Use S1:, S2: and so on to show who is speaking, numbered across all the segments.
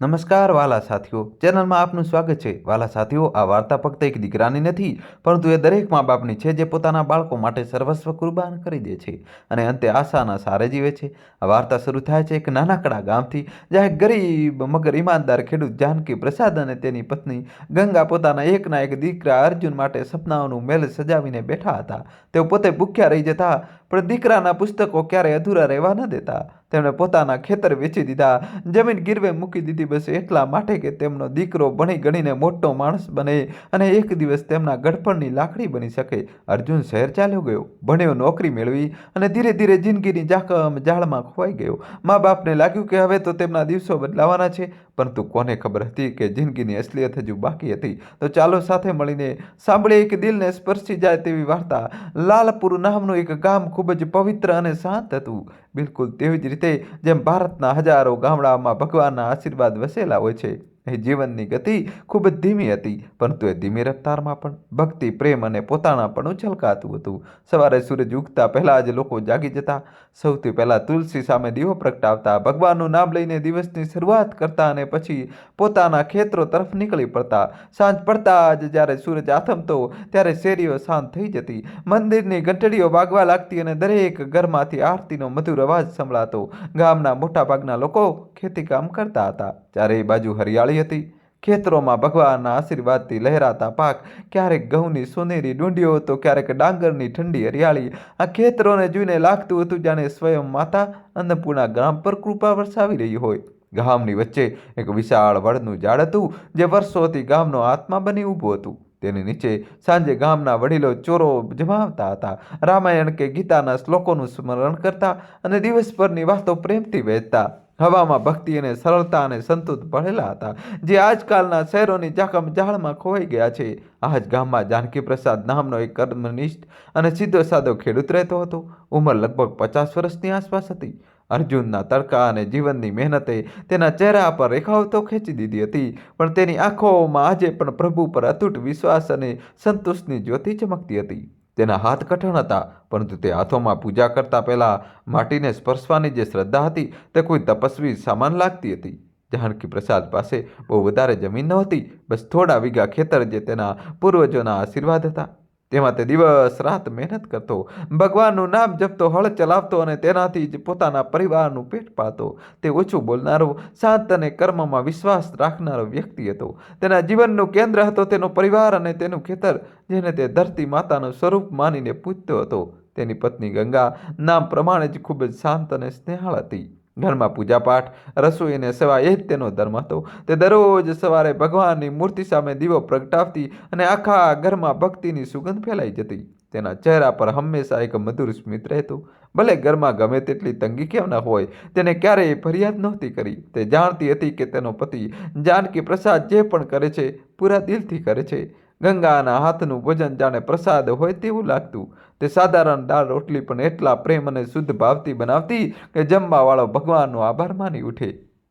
S1: નમસ્કાર વાલા સાથીઓ, ચેનલમાં આપનું સ્વાગત છે. વાલા સાથીઓ, આ વાર્તા ફક્ત એક દીકરાની નથી, પરંતુ એ દરેક મા બાપની છે જે પોતાના બાળકો માટે સર્વસ્વ કુરબાન કરી દે છે અને અંતે આશાના સારે જીવે છે. આ વાર્તા શરૂ થાય છે એક નાનકડા ગામથી, જ્યાં એક ગરીબ મગર ઈમાનદાર ખેડૂત જાનકી પ્રસાદ અને તેની પત્ની ગંગા પોતાના એકના એક દીકરા અર્જુન માટે સપનાઓનું મહેલ સજાવીને બેઠા હતા. તેઓ પોતે ભૂખ્યા રહી જતા, પણ દીકરાના પુસ્તકો ક્યારેય અધૂરા રહેવા ન દેતા. તેમણે પોતાના ખેતર વેચી દીધા, જમીન ગીરવે મૂકી દીધી, બસ એટલા માટે કે તેમનો દીકરો ભણી ગણીને મોટો માણસ બને અને એક દિવસ તેમના ગડપણની લાકડી બની શકે. અર્જુન શહેર ચાલ્યો ગયો, ભણ્યો, નોકરી મેળવી અને ધીરે ધીરે જિંદગીની જાળમાં ખોવાઈ ગયો. મા બાપને લાગ્યું કે હવે તો તેમના દિવસો બદલાવાના છે, પરંતુ કોને ખબર હતી કે જિંદગીની અસલિયત હજુ બાકી હતી. તો ચાલો સાથે મળીને સાંભળીએ એક દિલને સ્પર્શી જાય તેવી વાર્તા. લાલપુર નામનું એક ગામ ખૂબ જ પવિત્ર અને શાંત હતું. બિલકુલ તેવી જ રીતે જેમ ભારતના હજારો ગામડાઓમાં ભગવાનના આશીર્વાદ વસેલા હોય છે. અહીં જીવનની ગતિ ખૂબ જ ધીમી હતી, પરંતુ એ ધીમી રફતારમાં પણ ભક્તિ, પ્રેમ અને પોતાનાપણું છલકાતું હતું. સવારે સૂરજ ઉગતા પહેલા જ લોકો જાગી જતા, સૌથી પહેલા તુલસી સામે દીવો પ્રગટાવતા, ભગવાનનું નામ લઈને દિવસની શરૂઆત કરતા અને પછી પોતાના ખેતરો તરફ નીકળી પડતા. સાંજ પડતા જ જ્યારે સૂરજ આથમતો ત્યારે શેરીઓ શાંત થઈ જતી, મંદિરની ઘંટડીઓ વાગવા લાગતી અને દરેક ઘરમાંથી આરતીનો મધુર અવાજ સંભળાતો. ગામના મોટાભાગના લોકો ખેતીકામ કરતા હતા. ચારેય બાજુ હરિયાળી હતી. ખેતરોમાં ભગવાનના આશીર્વાદથી લહેરાતા પાક, ક્યારેક ઘઉંની સોનેરી ડુંડીઓ તો ક્યારેક ડાંગરની ઠંડી હરિયાળી. આ ખેતરોને જોઈને લાગતું હતું જાણે સ્વયં માતા અન્નપૂર્ણા ગામ પર કૃપા વરસાવી રહી હોય. ગામની વચ્ચે એક વિશાળ વડનું ઝાડ હતું, જે વર્ષોથી ગામનો આત્મા બની ઊભું હતું. તેની નીચે સાંજે ગામના વડીલો ચોરો જમાવતા હતા, રામાયણ કે ગીતાના શ્લોકોનું સ્મરણ કરતા અને દિવસભરની વાતો પ્રેમથી વહેંચતા. હવામાં ભક્તિ અને સરળતા અને સંતોષ ભરેલા હતા, જે આજકાલના શહેરોની જાળમાં ખોવાઈ ગયા છે. આ જ ગામમાં જાનકી પ્રસાદ નામનો એક કર્મનિષ્ઠ અને સીધો સાધો ખેડૂત રહેતો હતો. ઉંમર લગભગ 50 વર્ષની આસપાસ હતી. અર્જુનના તડકા અને જીવનની મહેનતે તેના ચહેરા પર રેખાઓ તો ખેંચી દીધી હતી, પણ તેની આંખોમાં આજે પણ પ્રભુ પર અતૂટ વિશ્વાસ અને સંતોષની જ્યોતિ ચમકતી હતી. તેના હાથ કઠણ હતા, પરંતુ તે હાથોમાં પૂજા કરતા પહેલા માટીને સ્પર્શવાની જે શ્રદ્ધા હતી, તે કોઈ તપસ્વી સમાન લાગતી હતી. જાનકી પ્રસાદ પાસે બહુ વધારે જમીન નહોતી, બસ થોડા વીઘા ખેતર જે તેના પૂર્વજોના આશીર્વાદ હતા. તેમાં તે દિવસ રાત મહેનત કરતો, ભગવાનનું નામ જપતો, હળ ચલાવતો અને તેનાથી જ પોતાના પરિવારનું પેટ પાળતો. તે ઓછું બોલનારો, શાંત અને કર્મમાં વિશ્વાસ રાખનારો વ્યક્તિ હતો. તેના જીવનનું કેન્દ્ર હતો તેનો પરિવાર અને તેનું ખેતર, જેને તે ધરતી માતાનું સ્વરૂપ માનીને પૂજતો હતો. તેની પત્ની ગંગા નામ પ્રમાણે જ ખૂબ જ શાંત અને સ્નેહાળ હતી. ઘરમાં પૂજાપાઠ, રસોઈ અને સેવા એ જ તેનો ધર્મ હતો. તે દરરોજ સવારે ભગવાનની મૂર્તિ સામે દીવો પ્રગટાવતી અને આખા ઘરમાં ભક્તિની સુગંધ ફેલાઈ જતી. તેના ચહેરા પર હંમેશા એક મધુર સ્મિત રહેતું. ભલે ઘરમાં ગમે તેટલી તંગી કેમ ન હોય, તેને ક્યારેય ફરિયાદ નહોતી કરી. તે જાણતી હતી કે તેનો પતિ જાનકી પ્રસાદ જે પણ કરે છે, પૂરા દિલથી કરે છે. ગંગાના હાથનું ભોજન જાણે પ્રસાદ હોય તેવું લાગતું. તે સાધારણ દાળ રોટલી પણ એટલા પ્રેમ અને શુદ્ધ ભાવથી બનાવતી કે જમવાવાળો ભગવાનનો આભાર માની ઉઠે.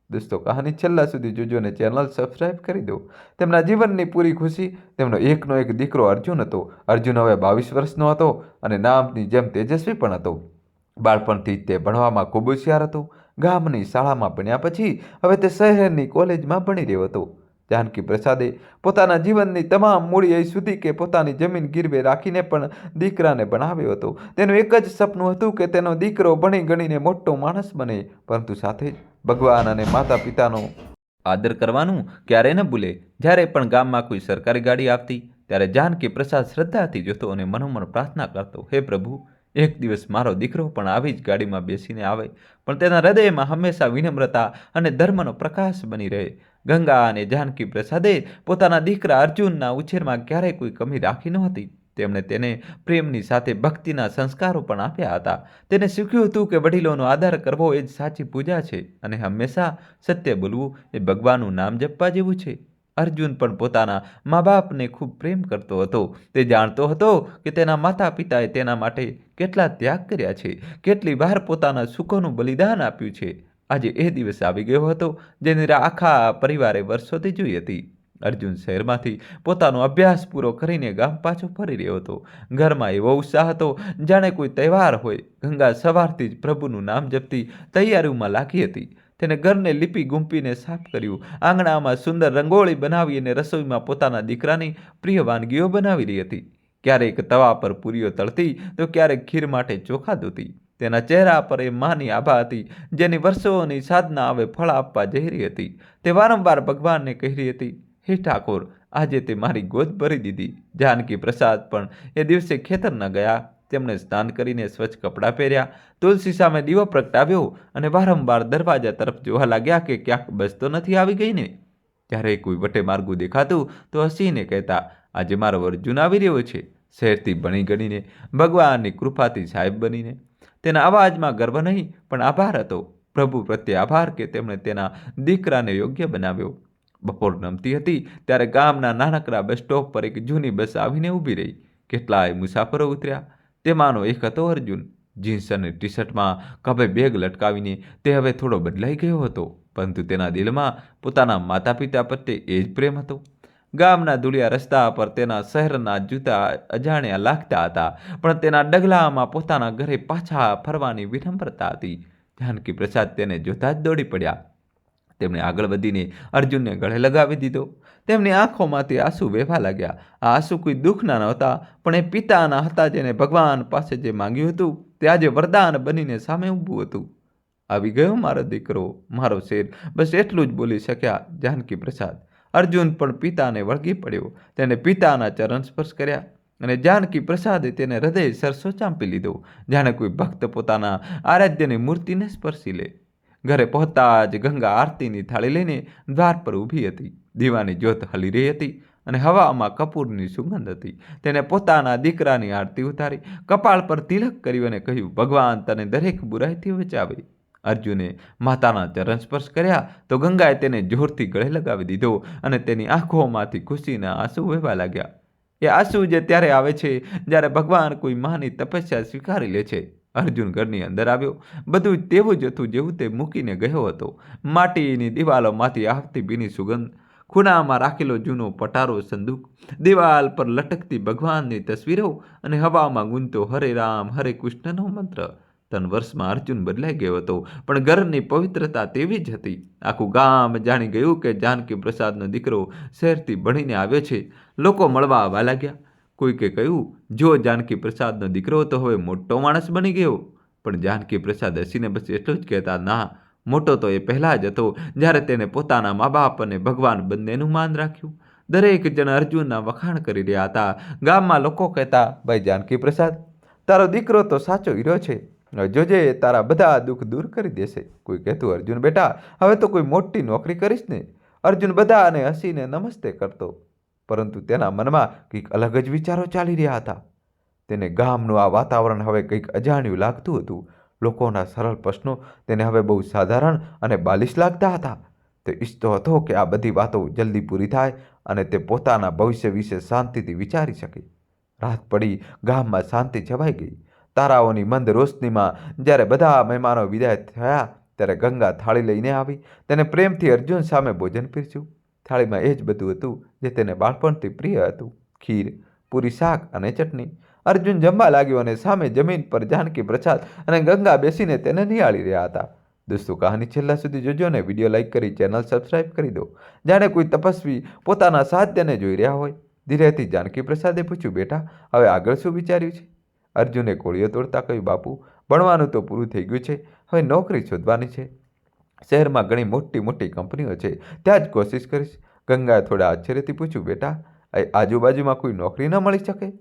S1: દોસ્તો, કહાની છેલ્લા સુધી જોજો અને ચેનલ સબસ્ક્રાઈબ કરી દો. તેમના જીવનની પૂરી ખુશી તેમનો એકનો એક દીકરો અર્જુન હતો. અર્જુન હવે 22 વર્ષનો હતો અને નામની જેમ તેજસ્વી પણ હતો. બાળપણથી જ તે ભણવામાં ખૂબ હોશિયાર હતો. ગામની શાળામાં ભણ્યા પછી હવે તે શહેરની કોલેજમાં ભણી રહ્યો હતો. જાનકી પ્રસાદે પોતાના જીવનની તમામ મૂડી અહીં સુધી કે પોતાની જમીન ગીરવે રાખીને પણ દીકરાને ભણાવ્યો હતો. તેનું એક જ સપનું હતું કે તેનો દીકરો ભણી ગણીને મોટો માણસ બને, પરંતુ સાથે જ ભગવાન અને માતા પિતાનો આદર કરવાનું ક્યારેય ન ભૂલે. જ્યારે પણ ગામમાં કોઈ સરકારી ગાડી આવતી, ત્યારે જાનકી પ્રસાદ શ્રદ્ધાથી જોતો અને મનોમન પ્રાર્થના કરતો, હે પ્રભુ, એક દિવસ મારો દીકરો પણ આવી જ ગાડીમાં બેસીને આવે, પણ તેના હૃદયમાં હંમેશા વિનમ્રતા અને ધર્મનો પ્રકાશ બની રહે. ગંગા અને જાનકી પ્રસાદે પોતાના દીકરા અર્જુનના ઉછેરમાં ક્યારેય કોઈ કમી રાખી નહોતી. તેમણે તેને પ્રેમની સાથે ભક્તિના સંસ્કારો પણ આપ્યા હતા. તેને શીખ્યું હતું કે વડીલોનો આદર કરવો એ જ સાચી પૂજા છે અને હંમેશા સત્ય બોલવું એ ભગવાનનું નામ જપવા જેવું છે. અર્જુન પણ પોતાના મા બાપને ખૂબ પ્રેમ કરતો હતો. તે જાણતો હતો કે તેના માતા પિતાએ તેના માટે કેટલા ત્યાગ કર્યા છે, કેટલી વાર પોતાના સુખોનું બલિદાન આપ્યું છે. આજે એ દિવસ આવી ગયો હતો જેની રાહ આખા પરિવારે વર્ષોથી જોઈ હતી. અર્જુન શહેરમાંથી પોતાનો અભ્યાસ પૂરો કરીને ગામ પાછો ફરી રહ્યો હતો. ઘરમાં એવો ઉત્સાહ હતો જાણે કોઈ તહેવાર હોય. ગંગા સવારથી જ પ્રભુનું નામ જપતી તૈયારીઓમાં લાગી હતી. તેને ઘરને લીપી ગુંપીને સાફ કર્યું, આંગણામાં સુંદર રંગોળી બનાવી અને રસોઈમાં પોતાના દીકરાની પ્રિય વાનગીઓ બનાવી રહી હતી. ક્યારેક તવા પર પૂરીઓ તળતી તો ક્યારેક ખીર માટે ચોખા ધોતી. તેના ચહેરા પર એ માની આભા હતી જેની વર્ષોની સાધના હવે ફળ આપવા જઈ રહી હતી. તે વારંવાર ભગવાનને કહી રહી હતી, હે ઠાકોર, આજે તે મારી ગોદ ભરી દીધી. જાનકી પ્રસાદ પણ એ દિવસે ખેતર ન ગયા. તેમણે સ્નાન કરીને સ્વચ્છ કપડાં પહેર્યા, તુલસી સામે દીવો પ્રગટાવ્યો અને વારંવાર દરવાજા તરફ જોવા લાગ્યા કે ક્યાંક બસ તો નથી આવી ગઈ ને. ત્યારે કોઈ વટે માર્ગું દેખાતું તો હસીને કહેતા, આજે મારો અર્જુન આવી રહ્યો છે, શહેરથી ભણી ગણીને, ભગવાનની કૃપાથી સાહેબ બનીને. તેના અવાજમાં ગર્વ નહીં પણ આભાર હતો. પ્રભુ પ્રત્યે આભાર કે તેમણે તેના દીકરાને યોગ્ય બનાવ્યો. બપોર નમતી હતી ત્યારે ગામના નાનકડા બસ સ્ટોપ પર એક જૂની બસ આવીને ઊભી રહી. કેટલાય મુસાફરો ઉતર્યા. તેમાંનો એક હતો અર્જુન. જીન્સ અને ટી શર્ટમાં ખભે બેગ લટકાવીને તે હવે થોડો બદલાઈ ગયો હતો, પરંતુ તેના દિલમાં પોતાના માતા પિતા પ્રત્યે એ જ પ્રેમ હતો. ગામના ધૂળિયા રસ્તા પર તેના શહેરના જૂતા અજાણ્યા લાગતા હતા, પણ તેના ડગલામાં પોતાના ઘરે પાછા ફરવાની વિનમ્રતા હતી. જાનકી પ્રસાદ તેને જોતા જ દોડી પડ્યા. તેમણે આગળ વધીને અર્જુનને ગળે લગાવી દીધો. તેમની આંખોમાંથી આંસુ વહેવા લાગ્યા. આ આંસુ કોઈ દુઃખના નહોતા, પણ એ પિતાના હતા જેને ભગવાન પાસે જે માંગ્યું હતું તે આજે વરદાન બનીને સામે ઊભું હતું. આવી ગયો મારો દીકરો, મારો શેર, બસ એટલું જ બોલી શક્યા જાનકી પ્રસાદ. અર્જુન પણ પિતાને વળગી પડ્યો. તેને પિતાના ચરણ સ્પર્શ કર્યા અને જાનકી પ્રસાદે તેને હૃદય સરસો ચાંપી લીધો, જાણે કોઈ ભક્ત પોતાના આરાધ્યની મૂર્તિને સ્પર્શી લે. ઘરે પહોંચતા જ ગંગા આરતીની થાળી લઈને દ્વાર પર ઊભી હતી. દીવાની જ્યોત હલી રહી હતી અને હવામાં કપૂરની સુગંધ હતી. તેને પોતાના દીકરાની આરતી ઉતારી, કપાળ પર તિલક કર્યું અને કહ્યું, ભગવાન તને દરેક બુરાઈથી બચાવે. અર્જુને માતાના ચરણ સ્પર્શ કર્યા તો ગંગાએ તેને જોરથી ગળે લગાવી દીધો અને તેની આંખોમાંથી ખુશીના આંસુ વહેવા લાગ્યા. એ આંસુ જે ત્યારે આવે છે જ્યારે ભગવાન કોઈ માની તપસ્યા સ્વીકારી લે છે. અર્જુન ઘરની અંદર આવ્યો. બધું તેવું જ હતું જેવું તે મૂકીને ગયો હતો. માટીની દિવાલોમાંથી આવતી ભીની સુગંધ, ખૂણામાં રાખેલો જૂનો પટારો સંદૂક, દિવાલ પર લટકતી ભગવાનની તસવીરો અને હવામાં ગુંજતો હરે રામ હરે કૃષ્ણનો મંત્ર. 3 વર્ષમાં અર્જુન બદલાઈ ગયો હતો, પણ ઘરની પવિત્રતા તેવી જ હતી. આખું ગામ જાણી ગયું કે જાનકી પ્રસાદનો દીકરો શહેરથી ભણીને આવ્યો છે. લોકો મળવા આવવા લાગ્યા. કોઈકે કહ્યું, જો જાનકી પ્રસાદનો દીકરો તો હવે મોટો માણસ બની ગયો. પણ જાનકી પ્રસાદ હસીને બસ એટલું જ કહેતા, ના, મોટો તો એ પહેલાં જ હતો જ્યારે તેને પોતાના મા બાપ અને ભગવાન બંનેનું માન રાખ્યું. દરેક જણ અર્જુનના વખાણ કરી રહ્યા હતા. ગામમાં લોકો કહેતા, ભાઈ જાનકી પ્રસાદ, તારો દીકરો તો સાચો હીરો છે, જોજે તારા બધા દુઃખ દૂર કરી દેશે. કોઈ કહેતું, અર્જુન બેટા, હવે તો કોઈ મોટી નોકરી કરીશ ને. અર્જુન બધાને હસીને નમસ્તે કરતો, પરંતુ તેના મનમાં કંઈક અલગ જ વિચારો ચાલી રહ્યા હતા. તેને ગામનું આ વાતાવરણ હવે કંઈક અજાણ્યું લાગતું હતું. લોકોના સરળ પ્રશ્નો તેને હવે બહુ સાધારણ અને બાલિશ લાગતા હતા. તે ઈચ્છતો હતો કે આ બધી વાતો જલ્દી પૂરી થાય અને તે પોતાના ભવિષ્ય વિશે શાંતિથી વિચારી શકે. રાત પડી, ગામમાં શાંતિ છવાઈ ગઈ. તારાઓની મંદ રોશનીમાં જ્યારે બધા મહેમાનો વિદાય થયા ત્યારે ગંગા થાળી લઈને આવી. તેને પ્રેમથી અર્જુન સામે ભોજન પીરસ્યું. થાળીમાં એ જ બધું હતું જે તેને બાળપણથી પ્રિય હતું, ખીર, પૂરી, શાક અને ચટણી. અર્જુન જમવા લાગ્યો અને સામે જમીન પર જાનકી પ્રસાદ અને ગંગા બેસીને તેને નિહાળી રહ્યા હતા. દોસ્તો, કહાની છેલ્લા સુધી જોજો અને વિડીયો લાઈક કરી ચેનલ સબસ્ક્રાઈબ કરી દો. જાણે કોઈ તપસ્વી પોતાના સાધ્યને જોઈ રહ્યા હોય. ધીરેથી જાનકી પ્રસાદે પૂછ્યું, બેટા, હવે આગળ શું વિચાર્યું છે? અર્જુને કોળીઓ તોડતા કહ્યું, બાપુ, ભણવાનું તો પૂરું થઈ ગયું છે, હવે નોકરી શોધવાની છે. શહેરમાં ઘણી મોટી મોટી કંપનીઓ છે, ત્યાં જ કોશિશ કરીશ. ગંગાએ થોડા આશ્ચર્યથી પૂછ્યું, બેટા, આજુબાજુમાં કોઈ નોકરી ન મળી શકે?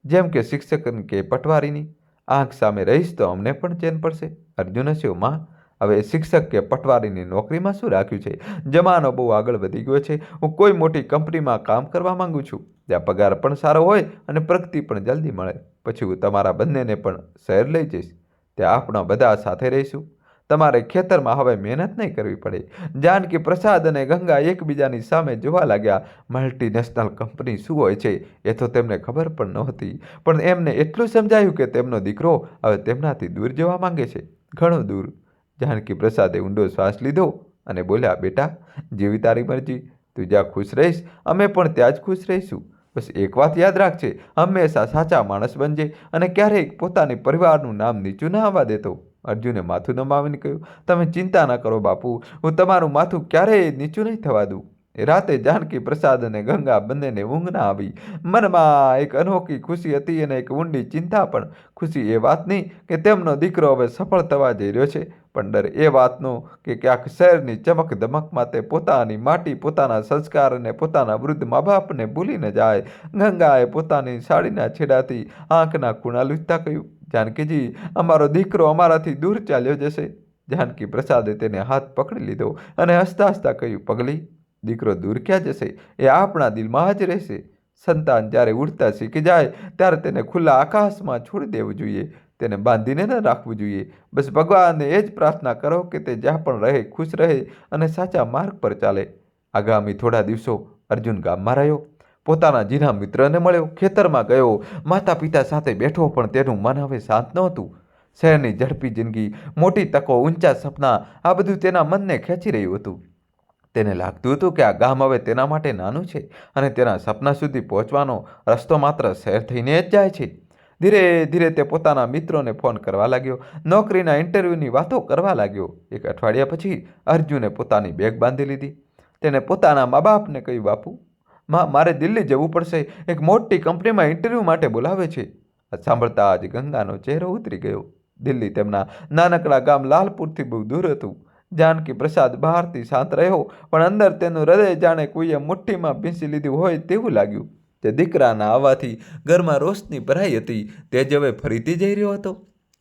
S1: જેમ કે શિક્ષકની કે પટવારીની? આંખ સામે રહીશ તો અમને પણ ચેન પડશે. અર્જુન હસ્યો, માં, હવે શિક્ષક કે પટવારીની નોકરીમાં શું રાખ્યું છે? જમાનો બહુ આગળ વધી ગયો છે. હું કોઈ મોટી કંપનીમાં કામ કરવા માંગુ છું, ત્યાં પગાર પણ સારો હોય અને પ્રગતિ પણ જલ્દી મળે. પછી હું તમારા બંનેને પણ શહેર લઈ જઈશ. ત્યાં આપણા બધા સાથે રહીશું. તમારે ખેતરમાં હવે મહેનત નહીં કરવી પડે. જાનકી પ્રસાદ અને ગંગા એકબીજાની સામે જોવા લાગ્યા. મલ્ટીનેશનલ કંપની શું હોય છે એ તો તેમને ખબર પણ નહોતી, પણ એમને એટલું સમજાયું કે તેમનો દીકરો હવે તેમનાથી દૂર જવા માંગે છે, ઘણું દૂર. જાનકી પ્રસાદે ઊંડો શ્વાસ લીધો અને બોલ્યા, બેટા, જેવી તારી મરજી, તું જ્યાં ખુશ રહીશ અમે પણ ત્યાં જ ખુશ રહીશું. બસ એક વાત યાદ રાખજે, હંમેશા સાચા માણસ બનજે અને ક્યારેય પોતાની પરિવારનું નામ નીચું ના આવવા દેતો. અર્જુને માથું નમાવીને કહ્યું, તમે ચિંતા ન કરો બાપુ, હું તમારું માથું ક્યારેય નીચું નહીં થવા દઉં. એ રાતે જાનકી પ્રસાદ અને ગંગા બંનેને ઊંઘ ના આવી. મનમાં એક અનોખી ખુશી હતી અને એક ઊંડી ચિંતા પણ. ખુશી એ વાતની કે તેમનો દીકરો હવે સફળ થવા જઈ રહ્યો છે, પણ ડર એ વાતનો કે ક્યાંક શહેરની ચમક ધમકમાં તે પોતાની માટી, પોતાના સંસ્કાર અને પોતાના વૃદ્ધ મા બાપને ભૂલી ન જાય. ગંગાએ પોતાની સાડીના છેડાથી આંખના ખૂણા લૂછતા કહ્યું, જાનકીજી, અમારો દીકરો અમારાથી દૂર ચાલ્યો જશે. જાનકી પ્રસાદે તેને હાથ પકડી લીધો અને હસતા હસતા કહ્યું, પગલી, દીકરો દૂર ક્યાં જશે? એ આપણા દિલમાં જ રહેશે. સંતાન જ્યારે ઉડતા શીખી જાય ત્યારે તેને ખુલ્લા આકાશમાં છોડી દેવું જોઈએ, તેને બાંધીને ન રાખવું જોઈએ. બસ ભગવાનને એ જ પ્રાર્થના કરો કે તે જ્યાં પણ રહે ખુશ રહે અને સાચા માર્ગ પર ચાલે. આગામી થોડા દિવસો અર્જુન ગામમાં રહ્યો, પોતાના જીના મિત્રને મળ્યો, ખેતરમાં ગયો, માતા પિતા સાથે બેઠો, પણ તેનું મન હવે શાંત નહોતું. શહેરની ઝડપી જિંદગી, મોટી તકો, ઊંચા સપના, આ બધું તેના મનને ખેંચી રહ્યું હતું. તેને લાગતું હતું કે આ ગામ હવે તેના માટે નાનું છે અને તેના સપના સુધી પહોંચવાનો રસ્તો માત્ર શહેર થઈને જ જાય છે. ધીરે ધીરે તે પોતાના મિત્રોને ફોન કરવા લાગ્યો, નોકરીના ઇન્ટરવ્યૂની વાતો કરવા લાગ્યો. એક અઠવાડિયા પછી અર્જુને પોતાની બેગ બાંધી લીધી. તેને પોતાના મા બાપને કહ્યું, બાપુ, મારે દિલ્હી જવું પડશે, એક મોટી કંપનીમાં ઇન્ટરવ્યૂ માટે બોલાવે છે. આ સાંભળતા જ ગંગાનો ચહેરો ઉતરી ગયો. દિલ્હી તેમના નાનકડા ગામ લાલપુરથી બહુ દૂર હતું. જાનકી પ્રસાદ બહારથી શાંત રહ્યો, પણ અંદર તેનું હૃદય જાણે કોઈએ મુઠ્ઠીમાં ભીંસી લીધું હોય તેવું લાગ્યું. તે દીકરાના આવવાથી ઘરમાં રોશની ભરાઈ હતી. તે જ હવે ફરીથી જઈ રહ્યો હતો.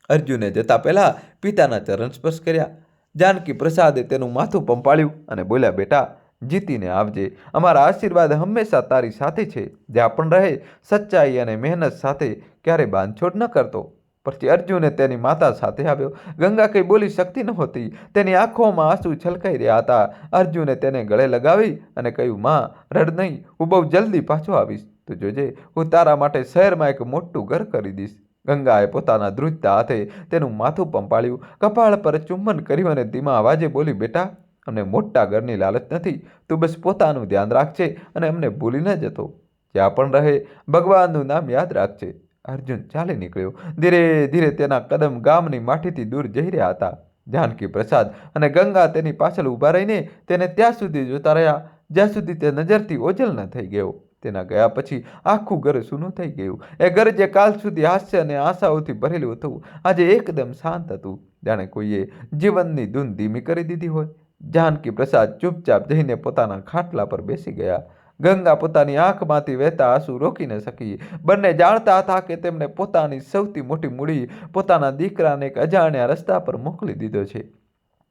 S1: અર્જુને જતા પહેલા પિતાના ચરણ સ્પર્શ કર્યા. જાનકી પ્રસાદે તેનું માથું પંપાળ્યું અને બોલ્યા, બેટા, જીતીને આવજે. અમારા આશીર્વાદ હંમેશા તારી સાથે છે. જ્યાં પણ રહે સચ્ચાઈ અને મહેનત સાથે ક્યારે બાંધછોડ ન કરતો. પછી અર્જુને તેની માતા સાથે આવ્યો. ગંગા કંઈ બોલી શકતી નહોતી, તેની આંખોમાં આંસુ છલકાઈ રહ્યા હતા. અર્જુને તેને ગળે લગાવી અને કહ્યું, માં, રડ નહીં, હું બહુ જલ્દી પાછો આવીશ. તું જોજે, હું તારા માટે શહેરમાં એક મોટું ઘર કરી દઈશ. ગંગાએ પોતાના ધ્રુજતા હાથે તેનું માથું પંપાળ્યું, કપાળ પર ચુંબન કર્યું અને ધીમા અવાજે બોલી, બેટા, અમને મોટા ઘરની લાલચ નથી. તું બસ પોતાનું ધ્યાન રાખજે અને અમને ભૂલી ન જતો. જ્યાં પણ રહે ભગવાનનું નામ યાદ રાખજે. અર્જુન ચાલી નીકળ્યો. ધીરે ધીરે તેના કદમ ગામની માટીથી દૂર જઈ રહ્યા હતા. જાનકી પ્રસાદ અને ગંગા તેની પાછળ ઊભા રહીને તેને ત્યાં સુધી જોતા રહ્યા જ્યાં સુધી તે નજરથી ઓझल ન થઈ ગયો. તેના ગયા પછી આખું ઘર સૂનું થઈ ગયું. એ ઘર જે કાલ સુધી હાસ્ય અને આશાઓથી ભરેલું હતું, આજે એકદમ શાંત હતું, જાણે કોઈએ જીવનની ધૂન ધીમી કરી દીધી હોય. જાનકી પ્રસાદ ચૂપચાપ જઈને પોતાના ખાટલા પર બેસી ગયા. ગંગા પોતાની આંખમાંથી વહેતા આંસુ રોકી ન શકી. બંને જાણતા હતા કે તેમણે પોતાની સૌથી મોટી મૂડી, પોતાના દીકરાને એક અજાણ્યા રસ્તા પર મોકલી દીધો છે.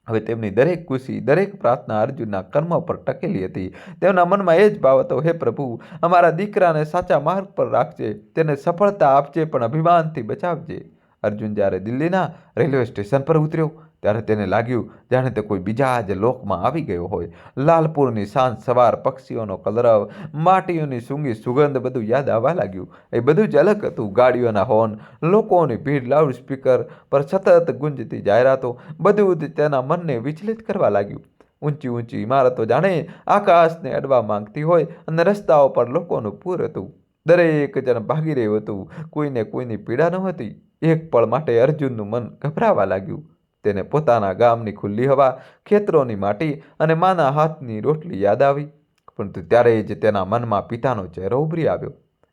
S1: હવે તેમની દરેક ખુશી, દરેક પ્રાર્થના અર્જુનના કર્મ પર ટકેલી હતી. તેમના મનમાં એ જ ભાવ હતો, હે પ્રભુ, અમારા દીકરાને સાચા માર્ગ પર રાખજે, તેને સફળતા આપજે, પણ અભિમાનથી બચાવજે. અર્જુન જ્યારે દિલ્હીના રેલવે સ્ટેશન પર ઉતર્યો ત્યારે તેને લાગ્યું જાણે તે કોઈ બીજા જ લોકમાં આવી ગયો હોય. લાલપુરની સાંજ સવાર, પક્ષીઓનો કલરવ, માટીઓની સૂંઘી સુગંધ, બધું યાદ આવવા લાગ્યું. એ બધું જ અલગ હતું. ગાડીઓના હોર્ન, લોકોની ભીડ, લાઉડ સ્પીકર પર સતત ગુંજતી જાહેરાતો, બધું જ તેના મનને વિચલિત કરવા લાગ્યું. ઊંચી ઊંચી ઇમારતો જાણે આકાશને અડવા માંગતી હોય અને રસ્તાઓ પર લોકોનું પૂર હતું. દરેક જણ ભાગી રહ્યું હતું. કોઈને કોઈની પીડા નહોતી. એક પળ માટે અર્જુનનું મન ગભરાવા લાગ્યું. તેને પોતાના ગામની ખુલ્લી હવા, ખેતરોની માટી અને માના હાથની રોટલી યાદ આવી. પરંતુ ત્યારે જ તેના મનમાં પિતાનો ચહેરો ઉભરી આવ્યો.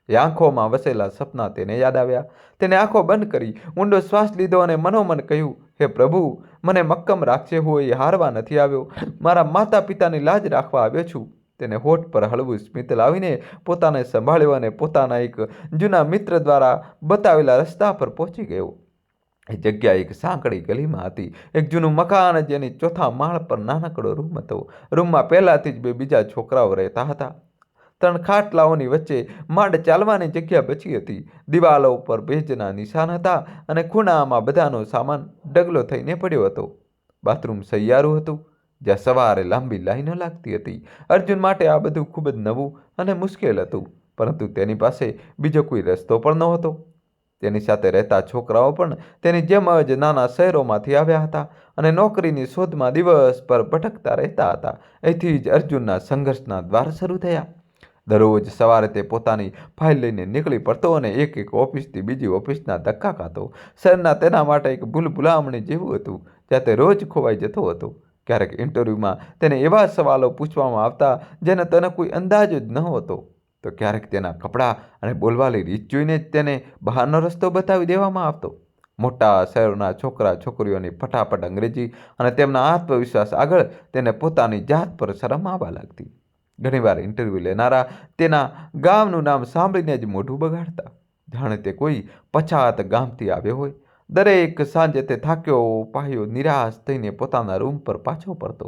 S1: એ આંખોમાં વસેલા સપના તેને યાદ આવ્યા. તેને આંખો બંધ કરી, ઊંડો શ્વાસ લીધો અને મનોમન કહ્યું, હે પ્રભુ, મને મક્કમ રાખજે. હું એ હારવા નથી આવ્યો, મારા માતા પિતાની લાજ રાખવા આવ્યો છું. તેને હોઠ પર હળવું સ્મિત લાવીને પોતાને સંભાળ્યો અને પોતાના એક જૂના મિત્ર દ્વારા બતાવેલા રસ્તા પર પહોંચી ગયો. એ જગ્યા એક સાંકડી ગલીમાં હતી. એક જૂનું મકાન, જેની ચોથા માળ પર નાનકડો રૂમ હતો. રૂમમાં પહેલાથી જ બે બીજા છોકરાઓ રહેતા હતા. 3 ખાટલાઓની વચ્ચે માંડ ચાલવાની જગ્યા બચી હતી. દિવાલો ઉપર ભેજના નિશાન હતા અને ખૂણામાં બધાનો સામાન ઢગલો થઈને પડ્યો હતો. બાથરૂમ સૈયારું હતું, જ્યાં સવારે લાંબી લાઈનો લાગતી હતી. અર્જુન માટે આ બધું ખૂબ જ નવું અને મુશ્કેલ હતું, પરંતુ તેની પાસે બીજો કોઈ રસ્તો પણ નહોતો. તેની સાથે રહેતા છોકરાઓ પણ તેની જેમ જ નાના શહેરોમાંથી આવ્યા હતા અને નોકરીની શોધમાં દિવસભર ભટકતા રહેતા હતા. અહીંથી જ અર્જુનના સંઘર્ષના દ્વાર શરૂ થયા. દરરોજ સવારે તે પોતાની ફાઇલ લઈને નીકળી પડતો અને એક એક ઓફિસથી બીજી ઓફિસના ધક્કા ખાતો. શહેરના તેના માટે એક ભૂલામણી જેવું હતું, જ્યાં તે રોજ ખોવાઈ જતો હતો. ક્યારેક ઇન્ટરવ્યૂમાં તેને એવા સવાલો પૂછવામાં આવતા જેને તેને કોઈ અંદાજ જ ન હતો, તો ક્યારેક તેના કપડાં અને બોલવાની રીત જોઈને જ તેને બહારનો રસ્તો બતાવી દેવામાં આવતો. મોટા શહેરોના છોકરા છોકરીઓની ફટાફટ અંગ્રેજી અને તેમના આત્મવિશ્વાસ આગળ તેને પોતાની જાત પર શરમ આવવા લાગતી. ઘણીવાર ઇન્ટરવ્યૂ લેનારા તેના ગામનું નામ સાંભળીને જ મોઢું બગાડતા, જાણે તે કોઈ પછાત ગામથી આવ્યો હોય. દરેક સાંજે તે થાક્યો પાયો નિરાશ થઈને પોતાના રૂમ પર પાછો પડતો.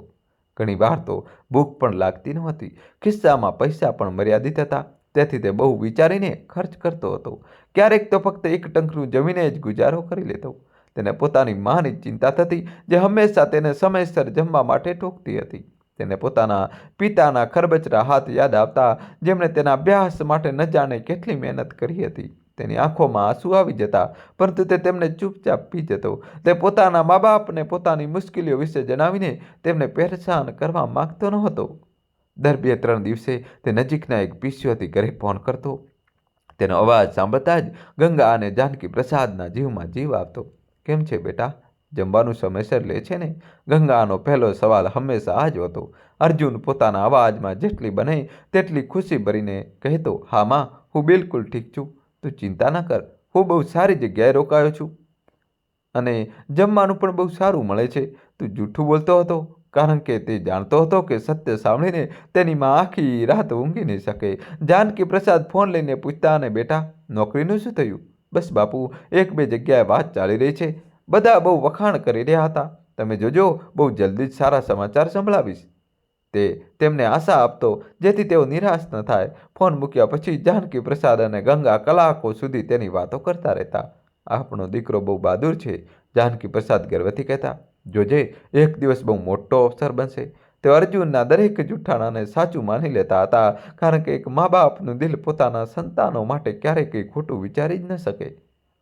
S1: ઘણીવાર તો ભૂખ પણ લાગતી નહોતી, ખિસ્સામાં પૈસા પણ મર્યાદિત હતા, તેથી તે બહુ વિચારીને ખર્ચ કરતો હતો. ક્યારેક તો ફક્ત એક ટંકનું જમીને જ ગુજારો કરી લેતો. તેને પોતાની માની ચિંતા થતી, જે હંમેશા તેને સમયસર જમવા માટે ટોકતી હતી. તેને પોતાના પિતાના ખરબચડા હાથ યાદ આવતા, જેમણે તેના અભ્યાસ માટે ન જાણે કેટલી મહેનત કરી હતી. તેની આંખોમાં આંસુ આવી જતા, પરંતુ તે તેમને ચૂપચાપ પી જતો. તે પોતાના મા બાપને પોતાની મુશ્કેલીઓ વિશે જણાવીને તેમને પરેશાન કરવા માંગતો નહોતો. દર 2-3 દિવસે તે નજીકના એક પીસીઓથી ઘરે ફોન કરતો. તેનો અવાજ સાંભળતા જ ગંગા અને જાનકી પ્રસાદના જીવમાં જીવ આવતો. કેમ છે બેટા, જમવાનું સમયસર લે છે ને? ગંગાનો પહેલો સવાલ હંમેશા આ જ હતો. અર્જુન પોતાના અવાજમાં જેટલી બને તેટલી ખુશી ભરીને કહેતો, હા માં, હું બિલકુલ ઠીક છું. તું ચિંતા ન કર, હું બહુ સારી જગ્યાએ રોકાયો છું અને જમવાનું પણ બહુ સારું મળે છે. તું જૂઠું બોલતો હતો, કારણ કે તે જાણતો હતો કે સત્ય સાંભળીને તેની માં આખી રાત ઊંઘી નહીં શકે. જાનકી પ્રસાદ ફોન લઈને પૂછતા, અને બેટા, નોકરીનું શું થયું? બસ બાપુ, 1-2 જગ્યાએ વાત ચાલી રહી છે. બધા બહુ વખાણ કરી રહ્યા હતા. તમે જોજો, બહુ જલ્દી જ સારા સમાચાર સંભળાવીશ. તે તેમને આશા આપતો, જેથી તેઓ નિરાશ ન થાય. ફોન મૂક્યા પછી જાનકી પ્રસાદ અને ગંગા કલાકો સુધી તેની વાતો કરતા રહેતા. આપણો દીકરો બહુ બહાદુર છે, જાનકી પ્રસાદ ગર્વથી કહેતા. જોજે, એક દિવસ બહુ મોટો અફસર બનશે. તે અર્જુનના દરેક જૂઠાણાને સાચું માની લેતા હતા, કારણ કે એક મા બાપનું દિલ પોતાના સંતાનો માટે ક્યારેય કંઈ ખોટું વિચારી જ ન શકે.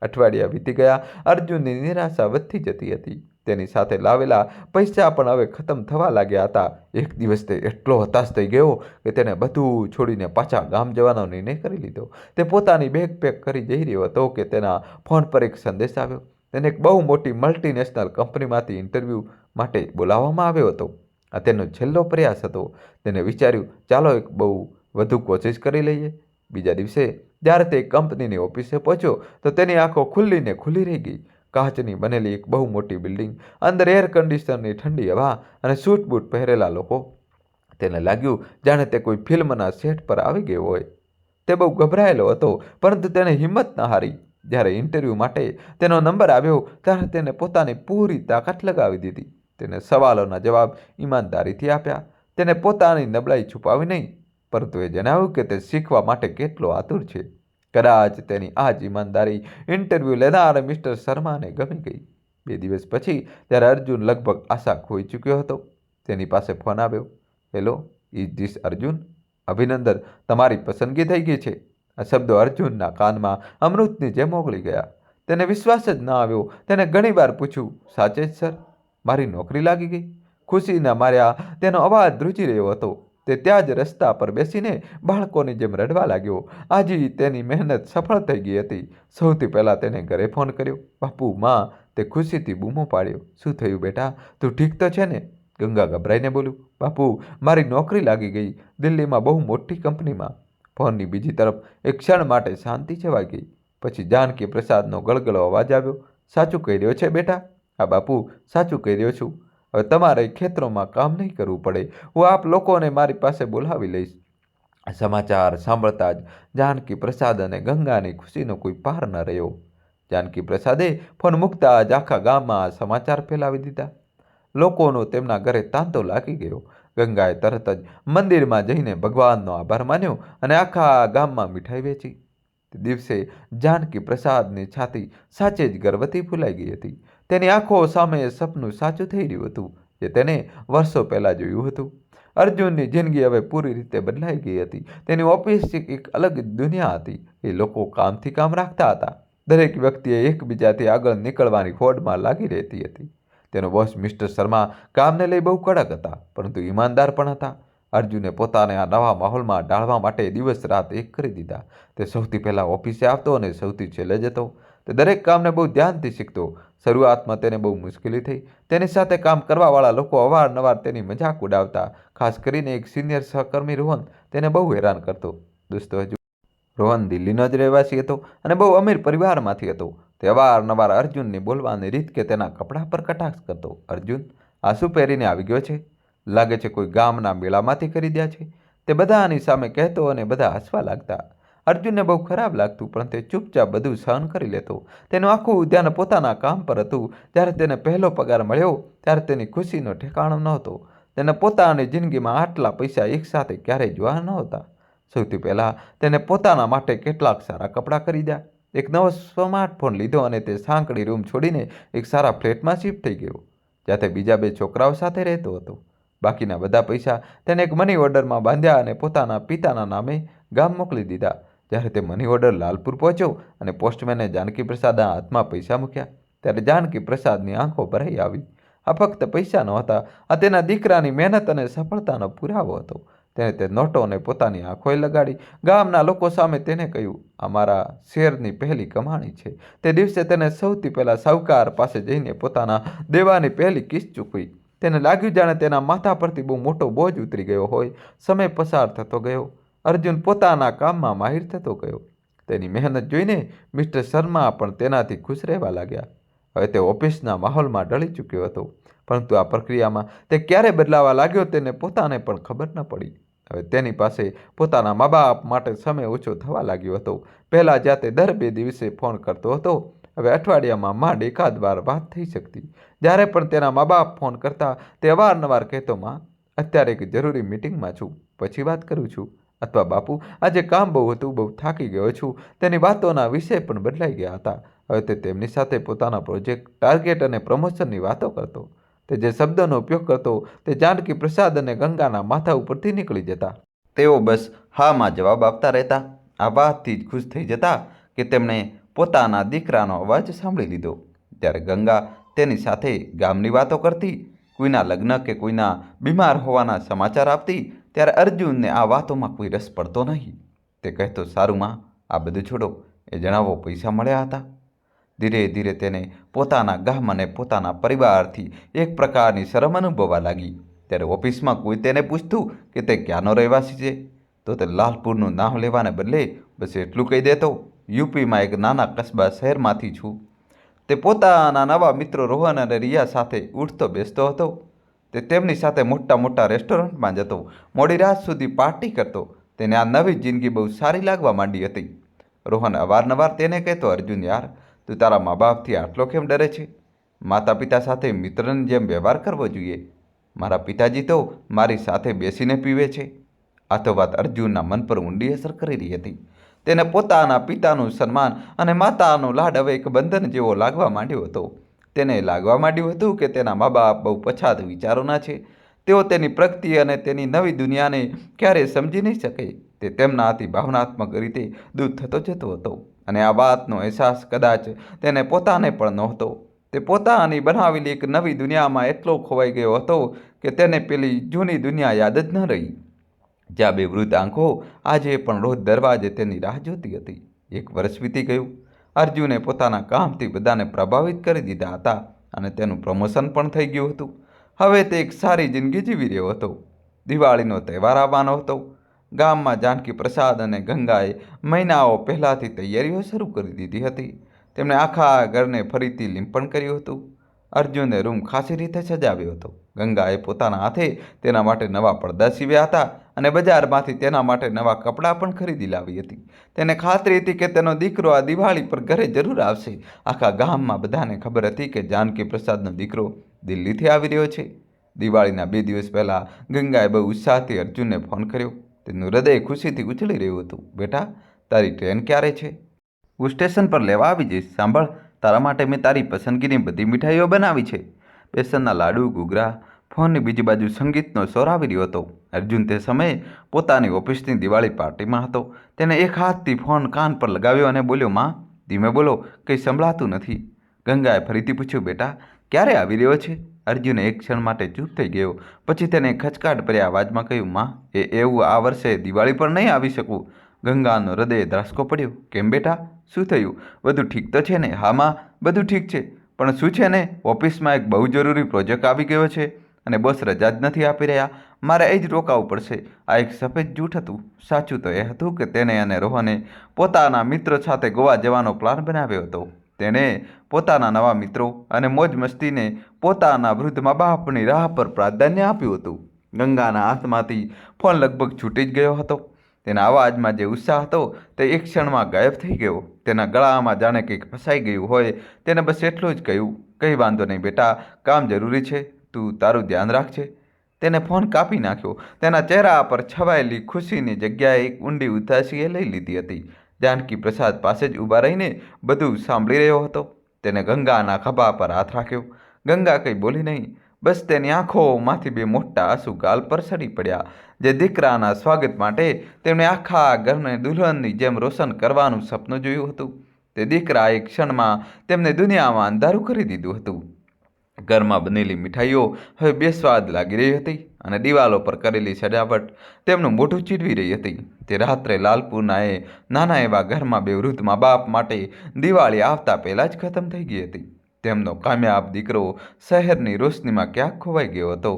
S1: અઠવાડિયા વીતી ગયા. અર્જુનની નિરાશા વધતી જતી હતી. તેની સાથે લાવેલા પૈસા પણ હવે ખતમ થવા લાગ્યા હતા. એક દિવસ તે એટલો હતાશ થઈ ગયો કે તેને બધું છોડીને પાછા ગામ જવાનો નિર્ણય કરી લીધો. તે પોતાની બેગ પેક કરી જઈ રહ્યો હતો કે તેના ફોન પર એક સંદેશ આવ્યો. તેને એક બહુ મોટી મલ્ટીનેશનલ કંપનીમાંથી ઇન્ટરવ્યૂ માટે બોલાવવામાં આવ્યો હતો. આ તેનો છેલ્લો પ્રયાસ હતો. તેને વિચાર્યું, ચાલો એક બહુ વધુ કોશિશ કરી લઈએ. બીજા દિવસે જ્યારે તે કંપનીની ઓફિસે પહોંચ્યો તો તેની આંખો ખુલ્લી રહી ગઈ. કાચની બનેલી એક બહુ મોટી બિલ્ડિંગ, અંદર એર કન્ડિશનરની ઠંડી હવા અને સૂટ બૂટ પહેરેલા લોકો. તેને લાગ્યું જાણે તે કોઈ ફિલ્મના સેટ પર આવી ગયો હોય. તે બહુ ગભરાયેલો હતો, પરંતુ તેને હિંમત ન હારી. જ્યારે ઇન્ટરવ્યૂ માટે તેનો નંબર આવ્યો ત્યારે તેને પોતાની પૂરી તાકાત લગાવી દીધી. તેને સવાલોના જવાબ ઈમાનદારીથી આપ્યા. તેને પોતાની નબળાઈ છુપાવી નહીં, પરંતુ એ જણાવ્યું કે તે શીખવા માટે કેટલો આતુર છે. કદાચ તેની આ જ ઈમાનદારી ઇન્ટરવ્યૂ લેનાર મિસ્ટર શર્માને ગમી ગઈ. 2 દિવસ પછી જ્યારે અર્જુન લગભગ આશા ખોઈ ચૂક્યો હતો, તેની પાસે ફોન આવ્યો. Hello, is this Arjun? અભિનંદન, તમારી પસંદગી થઈ ગઈ છે. આ શબ્દો અર્જુનના કાનમાં અમૃતની જેમ ઓગળી ગયા. તેને વિશ્વાસ જ ન આવ્યો. તેને ઘણીવાર પૂછ્યું, સાચે જ સર, મારી નોકરી લાગી ગઈ? ખુશીના માર્યા તેનો અવાજ ધ્રુજી રહ્યો હતો. તે ત્યાં જ રસ્તા પર બેસીને બાળકોની જેમ રડવા લાગ્યો. આજે તેની મહેનત સફળ થઈ ગઈ હતી. સૌથી પહેલાં તેને ઘરે ફોન કર્યો. બાપુ, માં, તે ખુશીથી બૂમો પાડ્યો. શું થયું બેટા, તું ઠીક તો છે ને? ગંગા ગભરાઈને બોલ્યું, બાપુ, મારી નોકરી લાગી ગઈ, દિલ્હીમાં બહુ મોટી કંપનીમાં. ફોનની બીજી તરફ એક ક્ષણ માટે શાંતિ છવાઈ ગઈ. પછી જાનકી પ્રસાદનો ગળગળો અવાજ આવ્યો. સાચું કહી રહ્યો છે બેટા? હા બાપુ, સાચું કહી રહ્યો છું. હવે તમારે ખેતરોમાં કામ નહીં કરવું પડે. હું આપ લોકોને મારી પાસે બોલાવી લઈશ. સમાચાર સાંભળતા જ જાનકી પ્રસાદ અને ગંગાની ખુશીનો કોઈ પાર ન રહ્યો. જાનકી પ્રસાદે ફોન મૂકતા જ આખા ગામમાં સમાચાર ફેલાવી દીધા. લોકોનો તેમના ઘરે તાંતો લાગી ગયો. ગંગાએ તરત જ મંદિરમાં જઈને ભગવાનનો આભાર માન્યો અને આખા ગામમાં મીઠાઈ વેચી. તે દિવસે જાનકી પ્રસાદની છાતી સાચે જ ગર્વથી ફૂલાઈ ગઈ હતી. તેની આંખો સામે સપનું સાચું થઈ રહ્યું હતું, જે તેને વર્ષો પહેલાં જોયું હતું. અર્જુનની જિંદગી હવે પૂરી રીતે બદલાઈ ગઈ હતી. તેની ઓફિસ એક અલગ દુનિયા હતી. એ લોકો કામથી કામ રાખતા હતા. દરેક વ્યક્તિએ એકબીજાથી આગળ નીકળવાની હોડમાં લાગી રહેતી હતી. તેનો બોસ મિસ્ટર શર્મા કામને લઈ બહુ કડક હતા, પરંતુ ઈમાનદાર પણ હતા. અર્જુને પોતાને આ નવા માહોલમાં ઢાળવા માટે દિવસ રાત એક કરી દીધા. તે સૌથી પહેલાં ઓફિસે આવતો અને સૌથી છેલ્લે જતો. તે દરેક કામને બહુ ધ્યાનથી શીખતો. શરૂઆતમાં તેને બહુ મુશ્કેલી થઈ. તેની સાથે કામ કરવાવાળા લોકો અવારનવાર તેની મજાક ઉડાવતા. ખાસ કરીને એક સિનિયર સહકર્મી રોહન તેને બહુ હેરાન કરતો. દોસ્તો, રોહન દિલ્હીનો જ રહેવાસી હતો અને બહુ અમીર પરિવારમાંથી હતો. તે અવારનવાર અર્જુનની બોલવાની રીત કે તેના કપડાં પર કટાક્ષ કરતો. અર્જુન, આ શું પહેરીને આવી ગયો છે? લાગે છે કોઈ ગામના મેળામાંથી ખરીદ્યા છે. તે બધાની સામે કહેતો અને બધા હસવા લાગતા. અર્જુનને બહુ ખરાબ લાગતું, પણ તે ચૂપચાપ બધું સહન કરી લેતો. તેનું આખું ધ્યાન પોતાના કામ પર હતું. જ્યારે તેને પહેલો પગાર મળ્યો ત્યારે તેની ખુશીનો ઠેકાણો નહોતો. તેને પોતાની જિંદગીમાં આટલા પૈસા એકસાથે ક્યારેય જોયા નહોતા. સૌથી પહેલાં તેને પોતાના માટે કેટલાક સારા કપડાં ખરીદ્યા, એક નવો સ્માર્ટફોન લીધો અને તે સાંકડી રૂમ છોડીને એક સારા ફ્લેટમાં શિફ્ટ થઈ ગયો, જ્યાં તે બીજા 2 છોકરાઓ સાથે રહેતો હતો. બાકીના બધા પૈસા તેને એક મની ઓર્ડરમાં બાંધ્યા અને પોતાના પિતાના નામે ગામ મોકલી દીધા. જ્યારે તે મની ઓર્ડર લાલપુર પહોંચ્યો અને પોસ્ટમેને જાનકી પ્રસાદના હાથમાં પૈસા મૂક્યા, ત્યારે જાનકી પ્રસાદની આંખો ભરાઈ આવી. આ ફક્ત પૈસા નહોતા, આ તેના દીકરાની મહેનત અને સફળતાનો પુરાવો હતો. તેણે તે નોટોને પોતાની આંખોએ લગાડી. ગામના લોકો સામે તેને કહ્યું, આ મારા શેરની પહેલી કમાણી છે. તે દિવસે તેને સૌથી પહેલાં સાહુકાર પાસે જઈને પોતાના દેવાની પહેલી કિસ્ત ચૂકવી. તેને લાગ્યું જાણે તેના માથા પરથી બહુ મોટો બોજ ઉતરી ગયો હોય. સમય પસાર થતો ગયો. અર્જુન પોતાના કામમાં માહિર થતો ગયો. તેની મહેનત જોઈને મિસ્ટર શર્મા પણ તેનાથી ખુશ રહેવા લાગ્યા. હવે તે ઓફિસના માહોલમાં ઢળી ચૂક્યો હતો, પરંતુ આ પ્રક્રિયામાં તે ક્યારે બદલાવા લાગ્યો તેને પોતાને પણ ખબર ન પડી. હવે તેની પાસે પોતાના મા બાપ માટે સમય ઓછો થવા લાગ્યો હતો. પહેલાં જ્યાં તે દર 2 દિવસે ફોન કરતો હતો, હવે અઠવાડિયામાં માંડ એકાદ વાર વાત થઈ શકતી. જ્યારે પણ તેના મા બાપ ફોન કરતા, તે અવારનવાર કહેતો, માં, અત્યારે એક જરૂરી મિટિંગમાં છું, પછી વાત કરું છું. અથવા બાપુ, આજે કામ બહુ હતું, બહુ થાકી ગયો છું. તેની વાતોના વિષય પણ બદલાઈ ગયા હતા. હવે તે તેમની સાથે પોતાના પ્રોજેક્ટ, ટાર્ગેટ અને પ્રમોશનની વાતો કરતો. તે જે શબ્દોનો ઉપયોગ કરતો તે જાનકી પ્રસાદ અને ગંગાના માથા ઉપરથી નીકળી જતા. તેઓ બસ હામાં જવાબ આપતા રહેતા. આ વાતથી જ ખુશ થઈ જતા કે તેમણે પોતાના દીકરાનો અવાજ સાંભળી લીધો. જ્યારે ગંગા તેની સાથે ગામની વાતો કરતી, કોઈના લગ્ન કે કોઈના બીમાર હોવાના સમાચાર આપતી, ત્યારે અર્જુનને આ વાતોમાં કોઈ રસ પડતો નહીં. તે કહેતો, સારું માં, આ બધું છોડો, એ જણાવો, પૈસા મળ્યા હતા? ધીરે ધીરે તેને પોતાના ગામ અને પોતાના પરિવારથી એક પ્રકારની શરમ અનુભવવા લાગી. ત્યારે ઓફિસમાં કોઈ તેને પૂછતું કે તે ક્યાંનો રહેવાસી છે, તો તે લાલપુરનું નામ લેવાને બદલે બસ એટલું કહી દેતો, યુપીમાં એક નાના કસ્બા શહેરમાંથી છું. તે પોતાના નવા મિત્રો રોહન અને રિયા સાથે ઉઠતો બેસતો હતો. તે તેમની સાથે મોટા મોટા રેસ્ટોરન્ટમાં જતો, મોડી રાત સુધી પાર્ટી કરતો. તેને આ નવી જિંદગી બહુ સારી લાગવા માંડી હતી. રોહન અવારનવાર તેને કહેતો, અર્જુન યાર, તું તારા મા બાપથી આટલો કેમ ડરે છે? માતા પિતા સાથે મિત્રની જેમ વ્યવહાર કરવો જોઈએ. મારા પિતાજી તો મારી સાથે બેસીને પીવે છે. આ તો વાત અર્જુનના મન પર ઊંડી અસર કરી રહી હતી. તેને પોતાના પિતાનું સન્માન અને માતાનો લાડ હવે એક બંધન જેવો લાગવા માંડ્યો હતો. તેને લાગવા માંડ્યું હતું કે તેના મા બાપ બહુ પછાત વિચારોના છે. તેઓ તેની પ્રગતિ અને તેની નવી દુનિયાને ક્યારેય સમજી નહીં શકે. તે તેમનાથી ભાવનાત્મક રીતે દૂર થતો જતો હતો અને આ વાતનો અહેસાસ કદાચ તેને પોતાને પણ નહોતો. તે પોતાની બનાવેલી એક નવી દુનિયામાં એટલો ખોવાઈ ગયો હતો કે તેને પેલી જૂની દુનિયા યાદ જ ન રહી, જ્યાં 2 વૃદ્ધ આંખો આજે પણ રોજ દરવાજે તેની રાહ જોતી હતી. 1 વર્ષ વીતી ગયું. અર્જુને પોતાના કામથી બધાને પ્રભાવિત કરી દીધા હતા અને તેનું પ્રમોશન પણ થઈ ગયું હતું. હવે તે એક સારી જિંદગી જીવી રહ્યો હતો. દિવાળીનો તહેવાર આવવાનો હતો. ગામમાં જાનકી પ્રસાદ અને ગંગાએ મહિનાઓ પહેલાંથી તૈયારીઓ શરૂ કરી દીધી હતી. તેમણે આખા ઘરને ફરીથી લીંપણ કર્યું હતું. અર્જુને રૂમ ખાસી રીતે સજાવ્યો હતો. ગંગાએ પોતાના હાથે તેના માટે નવા પડદા સીવ્યા હતા અને બજારમાંથી તેના માટે નવા કપડાં પણ ખરીદી લાવી હતી. તેને ખાતરી હતી કે તેનો દીકરો આ દિવાળી પર ઘરે જરૂર આવશે. આખા ગામમાં બધાને ખબર હતી કે જાનકી પ્રસાદનો દીકરો દિલ્હીથી આવી રહ્યો છે. દિવાળીના 2 દિવસ પહેલાં ગંગાએ બહુ ઉત્સાહથી અર્જુનને ફોન કર્યો. તેનું હૃદય ખુશીથી ઉછળી રહ્યું હતું. બેટા, તારી ટ્રેન ક્યારે છે? હું સ્ટેશન પર લેવા આવી જઈશ. સાંભળ, તારા માટે મેં તારી પસંદગીની બધી મીઠાઈઓ બનાવી છે. બેસનના લાડુ, ઘૂઘરા. ફોનની બીજી બાજુ સંગીતનો સ્વર આવી રહ્યો હતો. અર્જુન તે સમયે પોતાની ઓફિસની દિવાળી પાર્ટીમાં હતો. તેને એક હાથથી ફોન કાન પર લગાવ્યો અને બોલ્યો, માં, ધીમે બોલો, કંઈ સંભળાતું નથી. ગંગાએ ફરીથી પૂછ્યું, બેટા, ક્યારે આવી રહ્યો છે? અર્જુન એક ક્ષણ માટે ચૂપ થઈ ગયો. પછી તેને ખચકાટ ભર્યા અવાજમાં કહ્યું, માં, એવું આ વર્ષે દિવાળી પર નહીં આવી શકું. ગંગાનો હૃદય ધ્રાસકો પડ્યો. કેમ બેટા, શું થયું? બધું ઠીક તો છે ને? હા માં, બધું ઠીક છે, પણ શું છે ને, ઓફિસમાં એક બહુ જરૂરી પ્રોજેક્ટ આવી ગયો છે અને બોસ રજા જ નથી આપી રહ્યા. મારે એ જ રોકાવું પડશે. આ એક સફેદ જૂઠ હતું. સાચું તો એ હતું કે તેને અને રોહને પોતાના મિત્રો સાથે ગોવા જવાનો પ્લાન બનાવ્યો હતો. તેણે પોતાના નવા મિત્રો અને મોજ મસ્તીને પોતાના વૃદ્ધ મા બાપની રાહ પર પ્રાધાન્ય આપ્યું હતું. ગંગાના હાથમાંથી ફોન લગભગ છૂટી જ ગયો હતો. તેના અવાજમાં જે ઉત્સાહ હતો તે એક ક્ષણમાં ગાયબ થઈ ગયો. તેના ગળામાં જાણે કંઈક ફસાઈ ગયું હોય. તેને બસ એટલું જ કહ્યું, કંઈ વાંધો નહીં બેટા, કામ જરૂરી છે, તું તારું ધ્યાન રાખજે. તેને ફોન કાપી નાખ્યો. તેના ચહેરા પર છવાયેલી ખુશીની જગ્યાએ એક ઊંડી ઉદાસીએ લઈ લીધી હતી. જાનકી પ્રસાદ પાસે જ ઊભા રહીને બધું સાંભળી રહ્યો હતો. તેને ગંગાના ખભા પર હાથ રાખ્યો. ગંગા કંઈ બોલી નહીં. બસ તેની આંખોમાંથી બે મોટા આંસુ ગાલ પર સડી પડ્યા. જે દીકરાના સ્વાગત માટે તેમણે આખા ઘરને દુલ્હનની જેમ રોશન કરવાનું સપનું જોયું હતું, તે દીકરા એક ક્ષણમાં તેમને દુનિયામાં અંધારું કરી દીધું હતું. ઘરમાં બનેલી મીઠાઈઓ હવે બેસ્વાદ લાગી રહી હતી અને દિવાલો પર કરેલી સજાવટ તેમનું મોઢું ચીડવી રહી હતી. તે રાત્રે લાલપુરના એ નાના એવા ઘરમાં બે વૃદ્ધ મા બાપ માટે દિવાળી આવતા પહેલાં જ ખતમ થઈ ગઈ હતી. તેમનો કામયાબ દીકરો શહેરની રોશનીમાં ક્યાંક ખોવાઈ ગયો હતો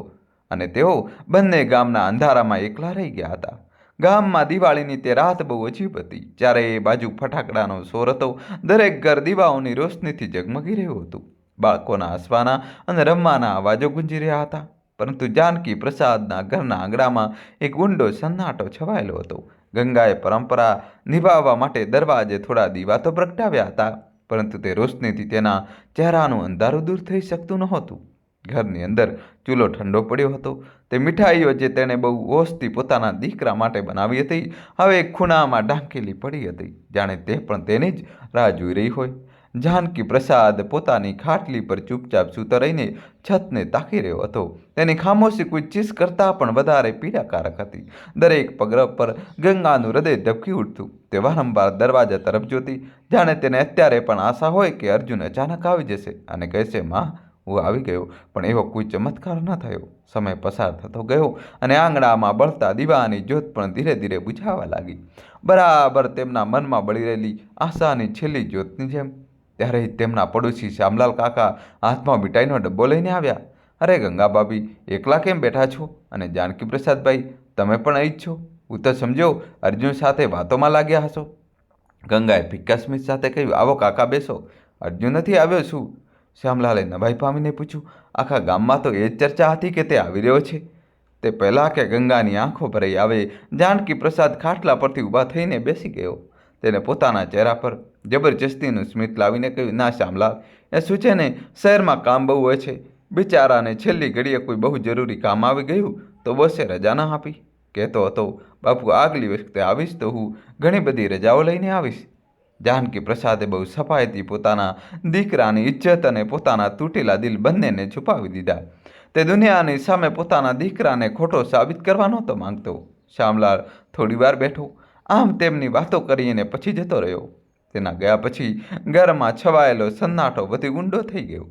S1: અને તેઓ બંને ગામના અંધારામાં એકલા રહી ગયા હતા. ગામમાં દિવાળીની તે રાત બહુ અજીબ હતી. ચારેય બાજુ ફટાકડાનો શોર હતો. દરેક ઘર દીવાઓની રોશનીથી ઝગમગી રહ્યું હતું. બાળકોના હસવાના અને રમવાના અવાજો ગુંજી રહ્યા હતા. પરંતુ જાનકી પ્રસાદના ઘરના આંગણામાં એક ઊંડો સન્નાટો છવાયેલો હતો. ગંગાએ પરંપરા નિભાવવા માટે દરવાજે થોડા દીવા તો પ્રગટાવ્યા હતા, પરંતુ તે રોશનીથી તેના ચહેરાનું અંધારું દૂર થઈ શકતું નહોતું. ઘરની અંદર ચૂલો ઠંડો પડ્યો હતો. તે મીઠાઈઓ જે તેણે બહુ હોશથી પોતાના દીકરા માટે બનાવી હતી હવે એક ખૂણામાં ઢાંકેલી પડી હતી, જાણે તે પણ તેની જ રાહ જોઈ રહી હોય. જાનકી પ્રસાદ પોતાની ખાટલી પર ચૂપચાપ સૂતો રહીને છતને તાકી રહ્યો હતો. તેની ખામોશી કોઈ ચીસ કરતાં પણ વધારે પીડાકારક હતી. દરેક પગ પર ગંગાનું હૃદય ધબકી ઉઠતું. તે વારંવાર દરવાજા તરફ જોતી, જાણે તેને અત્યારે પણ આશા હોય કે અર્જુન અચાનક આવી જશે અને કહેશે, માં, હું આવી ગયો. પણ એવો કોઈ ચમત્કાર ન થયો. સમય પસાર થતો ગયો અને આંગણામાં બળતા દીવાની જ્યોત પણ ધીરે ધીરે બુઝાવા લાગી, બરાબર તેમના મનમાં બળી રહેલી આશાની છેલ્લી જ્યોતની જેમ. ત્યારે તેમના પડોશી શ્યામલાલ કાકા હાથમાં મીઠાઈનો ડબ્બો લઈને આવ્યા. અરે ગંગા ભાભી, એકલા કેમ બેઠા છો? અને જાનકી પ્રસાદભાઈ, તમે પણ અહીં જ છો? હું તો સમજો અર્જુન સાથે વાતોમાં લાગ્યા હશો. ગંગાએ ફિક્કા સ્મિત સાથે કહ્યું, આવો કાકા, બેસો. અર્જુન નથી આવ્યો શું? શ્યામલાલે નવાઈ પામીને પૂછ્યું. આખા ગામમાં તો એ જ ચર્ચા હતી કે તે આવી રહ્યો છે. તે પહેલાં કે ગંગાની આંખો ભરાઈ આવે, જાનકી પ્રસાદ ખાટલા પરથી ઊભા થઈને બેસી ગયો. તેને પોતાના ચહેરા પર જબરજસ્તીનું સ્મિત લાવીને કહ્યું, ના શ્યામલાલ, એ શું છે ને, શહેરમાં કામ બહુ હોય છે. બિચારાને છેલ્લી ઘડીએ કોઈ બહુ જરૂરી કામ આવી ગયું તો બોસે રજા ના આપી. કહેતો હતો, બાપુ, આગલી વખતે આવીશ તો હું ઘણી બધી રજાઓ લઈને આવીશ. જાનકી પ્રસાદે બહુ સફાઈથી પોતાના દીકરાની ઇજ્જત અને પોતાના તૂટેલા દિલ બંનેને છુપાવી દીધા. તે દુનિયાની સામે પોતાના દીકરાને ખોટો સાબિત કરવા નહોતો માંગતો. શ્યામલાલ થોડીવાર બેઠો, આમ તેમની વાતો કરીને પછી જતો રહ્યો. તેના ગયા પછી ઘરમાં છવાયેલો સન્નાટો વધુ ઊંડો થઈ ગયો.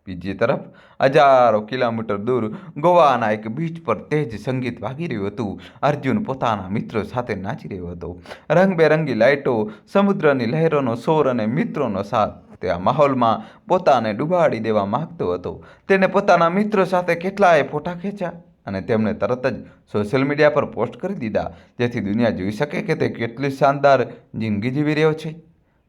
S1: બીજી તરફ હજારો કિલોમીટર દૂર ગોવાના એક બીચ પર તેજ સંગીત વાગી રહ્યું હતું. અર્જુન પોતાના મિત્રો સાથે નાચી રહ્યો હતો. રંગબેરંગી લાઇટો, સમુદ્રની લહેરોનો શોર અને મિત્રોનો સાથ. તે આ માહોલમાં પોતાને ડૂબાડી દેવા માંગતો હતો. તેને પોતાના મિત્રો સાથે કેટલાય ફોટા ખેંચ્યા અને તેમણે તરત જ સોશિયલ મીડિયા પર પોસ્ટ કરી દીધા, જેથી દુનિયા જોઈ શકે કે તે કેટલી શાનદાર જિંદગી જીવી રહ્યો છે.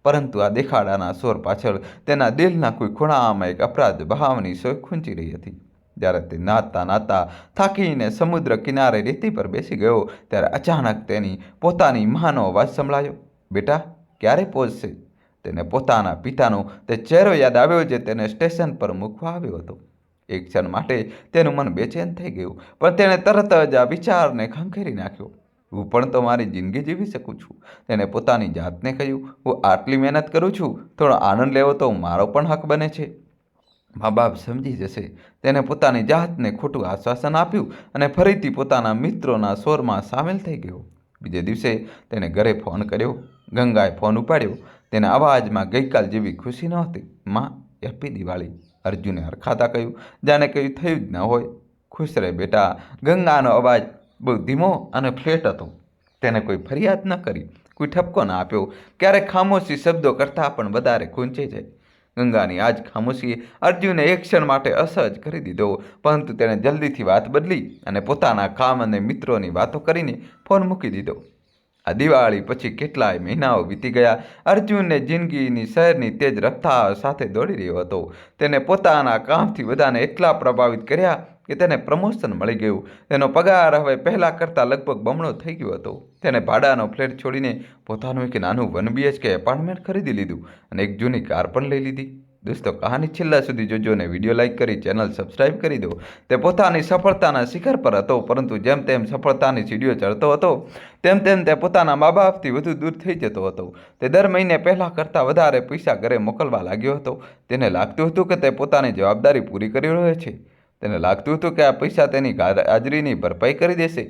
S1: પરંતુ આ દેખાડાના શોર પાછળ તેના દિલના કોઈ ખૂણામાં એક અપરાધ ભાવની સોય ખૂંચી રહી હતી. જ્યારે તે નાતા નાતા થાકીને સમુદ્ર કિનારે રેતી પર બેસી ગયો, ત્યારે અચાનક તેની પોતાની માનો અવાજ સંભળાયો, બેટા, ક્યારે પહોંચશે? તેને પોતાના પિતાનો તે ચહેરો યાદ આવ્યો જે તેને સ્ટેશન પર મૂકવા આવ્યો હતો. એક ક્ષણ માટે તેનું મન બેચેન થઈ ગયું, પણ તેણે તરત જ આ વિચારને ખંખેરી નાખ્યો, હું પણ તો મારી જિંદગી જીવી શકું છું. તેને પોતાની જાતને કહ્યું, હું આટલી મહેનત કરું છું, થોડો આનંદ લેવો તો મારો પણ હક બને છે. મા બાપ સમજી જશે. તેને પોતાની જાતને ખોટું આશ્વાસન આપ્યું અને ફરીથી પોતાના મિત્રોના શોરમાં સામેલ થઈ ગયો. બીજે દિવસે તેને ઘરે ફોન કર્યો. ગંગાએ ફોન ઉપાડ્યો. તેના અવાજમાં ગઈકાલ જેવી ખુશી નહોતી. માં, હેપી દિવાળી. અર્જુને હરખાતા કહ્યું, જાણે કંઈ થયું જ ન હોય. ખુશ રહે બેટા. ગંગાનો અવાજ બહુ ધીમો અને ફ્લેટ હતો. તેને કોઈ ફરિયાદ ન કરી, કોઈ ઠપકો ન આપ્યો. ક્યારેક ખામોશી શબ્દો કરતાં પણ વધારે ખૂંચી જાય. ગંગાની આજ ખામોશીએ અર્જુને એક ક્ષણ માટે અસહજ કરી દીધો, પરંતુ તેણે જલ્દીથી વાત બદલી અને પોતાના કામ અને મિત્રોની વાતો કરીને ફોન મૂકી દીધો. આ દિવાળી પછી કેટલાય મહિનાઓ વીતી ગયા. અર્જુનને જિંદગીની શહેરની તેજ રફતાર સાથે દોડી રહ્યો હતો. તેને પોતાના કામથી બધાને એટલા પ્રભાવિત કર્યા કે તેને પ્રમોશન મળી ગયું. તેનો પગાર હવે પહેલાં કરતાં લગભગ બમણો થઈ ગયો હતો. તેને ભાડાનો ફ્લેટ છોડીને પોતાનું એક નાનું 1 BHK એપાર્ટમેન્ટ ખરીદી લીધું અને એક જૂની કાર પણ લઈ લીધી. દોસ્તો, કહાની છેલ્લા સુધી જોજો અને વિડીયો લાઇક કરી ચેનલ સબસ્ક્રાઇબ કરી દો. તે પોતાની સફળતાના શિખર પર હતો, પરંતુ જેમ તેમ સફળતાની સીડીઓ ચડતો હતો તેમ તેમ તે પોતાના મા બાપથી વધુ દૂર થઈ જતો હતો. તે દર મહિને પહેલાં કરતાં વધારે પૈસા ઘરે મોકલવા લાગ્યો હતો. તેને લાગતું હતું કે તે પોતાની જવાબદારી પૂરી કરી રહ્યો છે. તેને લાગતું હતું કે આ પૈસા તેની હાજરીની ભરપાઈ કરી દેશે.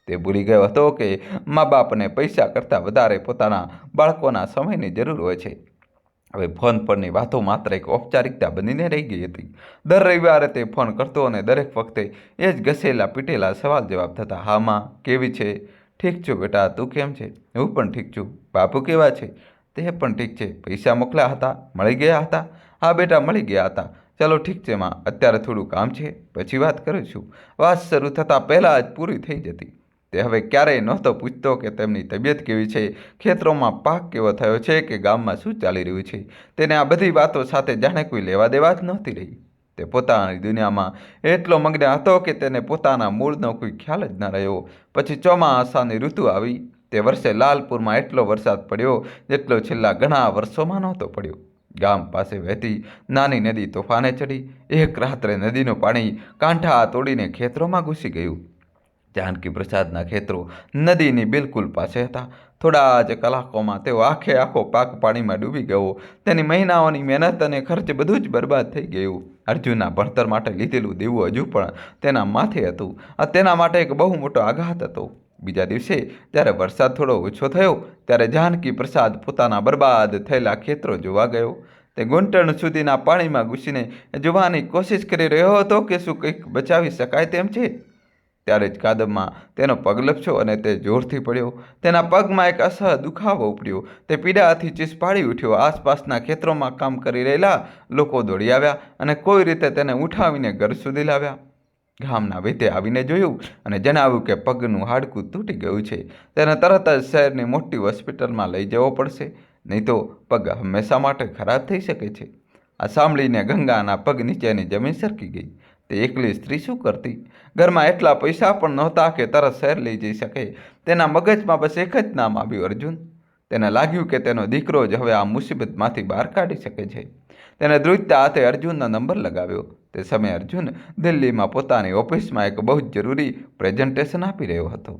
S1: તે ભૂલી ગયો હતો કે મા બાપને પૈસા કરતાં વધારે પોતાના બાળકોના સમયની જરૂર હોય છે. હવે ફોન પરની વાતો માત્ર એક ઔપચારિકતા બનીને રહી ગઈ હતી. દર રવિવારે તે ફોન કરતો અને દરેક વખતે એ જ ઘસેલા પીટેલા સવાલ જવાબ થતા. હા માં, કેવી છે? ઠીક છું બેટા, તું કેમ છે? હું પણ ઠીક છું. બાપુ કેવા છે? તે પણ ઠીક છે. પૈસા મોકલ્યા હતા? મળી ગયા હતા? હા બેટા, મળી ગયા હતા. ચાલો ઠીક છે માં, અત્યારે થોડું કામ છે, પછી વાત કરીશું. વાત શરૂ થતાં પહેલાં જ પૂરી થઈ જતી. તે હવે ક્યારેય નહોતો પૂછતો કે તેમની તબિયત કેવી છે, ખેતરોમાં પાક કેવો થયો છે કે ગામમાં શું ચાલી રહ્યું છે. તેને આ બધી વાતો સાથે જાણે કોઈ લેવા દેવા જ નહોતી રહી. તે પોતાની દુનિયામાં એટલો મગ્ન હતો કે તેને પોતાના મૂળનો કોઈ ખ્યાલ જ ન રહ્યો. પછી ચોમાસાની ઋતુ આવી. તે વર્ષે લાલપુરમાં એટલો વરસાદ પડ્યો જેટલો છેલ્લા ઘણા વર્ષોમાં નહોતો પડ્યો. ગામ પાસે વહેતી નાની નદી તોફાને ચડી. એક રાત્રે નદીનું પાણી કાંઠા તોડીને ખેતરોમાં ઘૂસી ગયું. જાનકી પ્રસાદના ખેતરો નદીની બિલકુલ પાસે હતા. થોડા જ કલાકોમાં તેઓ આખો પાક પાણીમાં ડૂબી ગયો. તેની મહિનાઓની મહેનત અને ખર્ચ બધું જ બરબાદ થઈ ગયું. અર્જુનના ભણતર માટે લીધેલું દેવું હજુ પણ તેના માથે હતું. આ તેના માટે એક બહુ મોટો આઘાત હતો. બીજા દિવસે જ્યારે વરસાદ થોડો ઓછો થયો ત્યારે જાનકી પ્રસાદ પોતાના બરબાદ થયેલા ખેતરો જોવા ગયો. તે ઘૂંટણ સુધીના પાણીમાં ઘૂસીને જોવાની કોશિશ કરી રહ્યો હતો કે શું કંઈક બચાવી શકાય તેમ છે. ત્યારે જ કાદવમાં તેનો પગ લપસ્યો અને તે જોરથી પડ્યો. તેના પગમાં એક અસહ્ય દુખાવો ઉપડ્યો. તે પીડાથી ચીસ પાડી ઉઠ્યો. આસપાસના ખેતરોમાં કામ કરી રહેલા લોકો દોડી આવ્યા અને કોઈ રીતે તેને ઉઠાવીને ઘર સુધી લાવ્યા. ગામના વૈદ્ય આવીને જોયું અને જણાવ્યું કે પગનું હાડકું તૂટી ગયું છે. તેને તરત જ શહેરની મોટી હોસ્પિટલમાં લઈ જવો પડશે, નહીં તો પગ હંમેશા માટે ખરાબ થઈ શકે છે. આ સાંભળીને ગંગાના પગ નીચેની જમીન સરકી ગઈ. તે એકલી સ્ત્રી શું કરતી? ઘરમાં એટલા પૈસા પણ નહોતા કે તરત શહેર લઈ જઈ શકે. તેના મગજમાં બસ એક જ નામ આવ્યું, અર્જુન. તેને લાગ્યું કે તેનો દીકરો જ હવે આ મુસીબતમાંથી બહાર કાઢી શકે છે. તેને ધ્રુજતા હાથે અર્જુનનો નંબર લગાવ્યો. તે સમયે અર્જુન દિલ્હીમાં પોતાની ઓફિસમાં એક બહુ જ જરૂરી પ્રેઝન્ટેશન આપી રહ્યો હતો.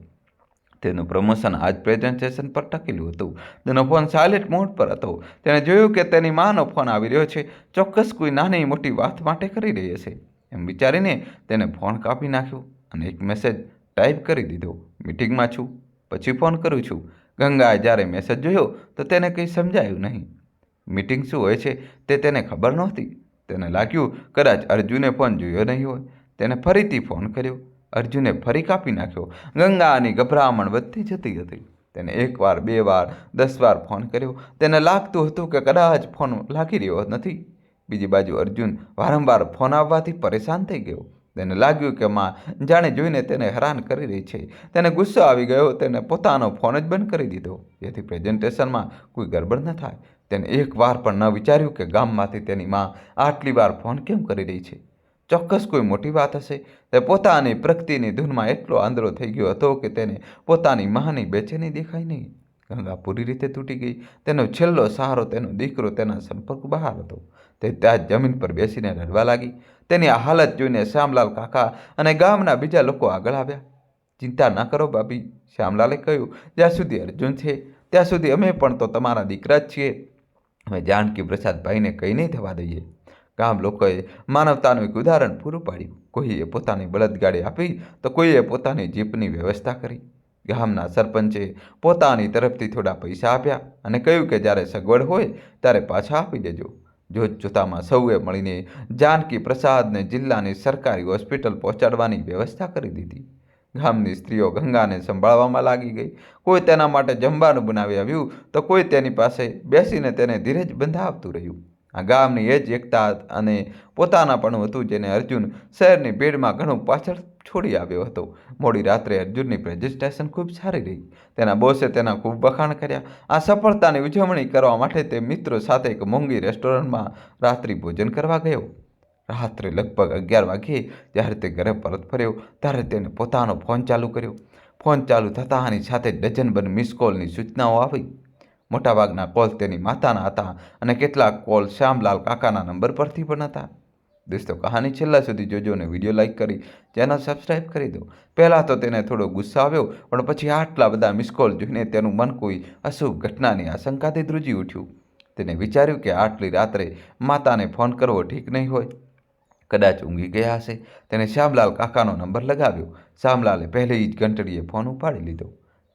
S1: તેનું પ્રમોશન આ જ પ્રેઝન્ટેશન પર ટકેલું હતું. તેનો ફોન સાયલેન્ટ મોડ પર હતો. તેણે જોયું કે તેની માનો ફોન આવી રહ્યો છે. ચોક્કસ કોઈ નાની મોટી વાત માટે કરી રહી હશે એમ વિચારીને તેને ફોન કાપી નાખ્યો અને એક મેસેજ ટાઈપ કરી દીધો. મીટિંગમાં છું, પછી ફોન કરું છું. ગંગાએ જ્યારે મેસેજ જોયો તો તેને કંઈ સમજાયું નહીં. મીટિંગ શું હોય છે તે તેને ખબર નહોતી. તેને લાગ્યું કદાચ અર્જુને ફોન જોયો નહીં હોય. તેને ફરીથી ફોન કર્યો. અર્જુને ફરી કાપી નાખ્યો. ગંગાની ગભરામણ વધતી જતી હતી. તેને 1 વાર, 2 વાર, 10 વાર ફોન કર્યો. તેને લાગતું હતું કે કદાચ ફોન લાગી રહ્યો નથી. બીજી બાજુ અર્જુન વારંવાર ફોન આવવાથી પરેશાન થઈ ગયો. તેને લાગ્યું કે માં જાણે જોઈને તેને હેરાન કરી રહી છે. તેને ગુસ્સો આવી ગયો. તેને પોતાનો ફોન જ બંધ કરી દીધો, જેથી પ્રેઝન્ટેશનમાં કોઈ ગડબડ ન થાય. તેને એક વાર પણ ન વિચાર્યું કે ગામમાંથી તેની માં આટલી વાર ફોન કેમ કરી રહી છે. ચોક્કસ કોઈ મોટી વાત હશે. તે પોતાની પ્રગતિની ધૂનમાં એટલો આંધળો થઈ ગયો હતો કે તેને પોતાની માની બેચેની દેખાઈ નહીં. ગંગા પૂરી રીતે તૂટી ગઈ. તેનો છેલ્લો સહારો તેનો દીકરો તેના સંપર્ક બહાર હતો. તે ત્યાં જમીન પર બેસીને રડવા લાગી. તેની આ હાલત જોઈને શ્યામલાલ કાકા અને ગામના બીજા લોકો આગળ આવ્યા. ચિંતા ન કરો ભાભી, શ્યામલાલે કહ્યું. જ્યાં સુધી અર્જુન છે ત્યાં સુધી અમે પણ તો તમારા દીકરા જ છીએ. અમે જાનકી પ્રસાદ ભાઈને કંઈ નહીં થવા દઈએ. ગામ લોકોએ માનવતાનું એક ઉદાહરણ પૂરું પાડ્યું. કોઈએ પોતાની બળદગાડી આપી તો કોઈએ પોતાની જીપની વ્યવસ્થા કરી. ગામના સરપંચે પોતાની તરફથી થોડા પૈસા આપ્યા અને કહ્યું કે જ્યારે સગવડ હોય ત્યારે પાછા આપી દેજો. જોતજોતામાં સૌએ મળીને જાનકી પ્રસાદને જિલ્લાની સરકારી હોસ્પિટલ પહોંચાડવાની વ્યવસ્થા કરી દીધી. ગામની સ્ત્રીઓ ગંગાને સંભાળવામાં લાગી ગઈ. કોઈ તેના માટે જમવાનું બનાવી આવ્યું તો કોઈ તેની પાસે બેસીને તેને ધીરજ બંધાવતું રહ્યું. આ ગામની એ જ એકતા અને પોતાનાપણું હતું જેને અર્જુન શહેરની ભીડમાં ઘણું પાછળ છોડી આવ્યો હતો. મોડી રાત્રે અર્જુનની પ્રેઝન્ટેશન ખૂબ સારી રહી. તેના બોસે તેના ખૂબ વખાણ કર્યા. આ સફળતાની ઉજવણી કરવા માટે તે મિત્રો સાથે એક મોંઘી રેસ્ટોરન્ટમાં રાત્રિ ભોજન કરવા ગયો. રાત્રે લગભગ 11 વાગ્યે જ્યારે તે ઘરે પરત ફર્યો ત્યારે તેને પોતાનો ફોન ચાલુ કર્યો. ફોન ચાલુ થતાંની સાથે ડઝનબંધ મિસ કોલની સૂચનાઓ આવી. મોટાભાગના કોલ તેની માતાના હતા અને કેટલાક કોલ શ્યામલાલ કાકાના નંબર પરથી પણ હતા. દોસ્તો, કહાની છેલ્લા સુધી જોજો અને વિડીયો લાઇક કરી ચેનલ સબસ્ક્રાઈબ કરી દો. પહેલાં તો તેને થોડો ગુસ્સો આવ્યો, પણ પછી આટલા બધા મિસ કોલ જોઈને તેનું મન કોઈ અશુભ ઘટનાની આશંકાથી ધ્રુજી ઉઠ્યું. તેને વિચાર્યું કે આટલી રાત્રે માતાને ફોન કરવો ઠીક નહીં હોય. કદાચ ઊંઘી ગયા હશે. તેને શ્યામલાલ કાકાનો નંબર લગાવ્યો. શ્યામલાલે પહેલી જ ઘંટડીએ ફોન ઉપાડી લીધો.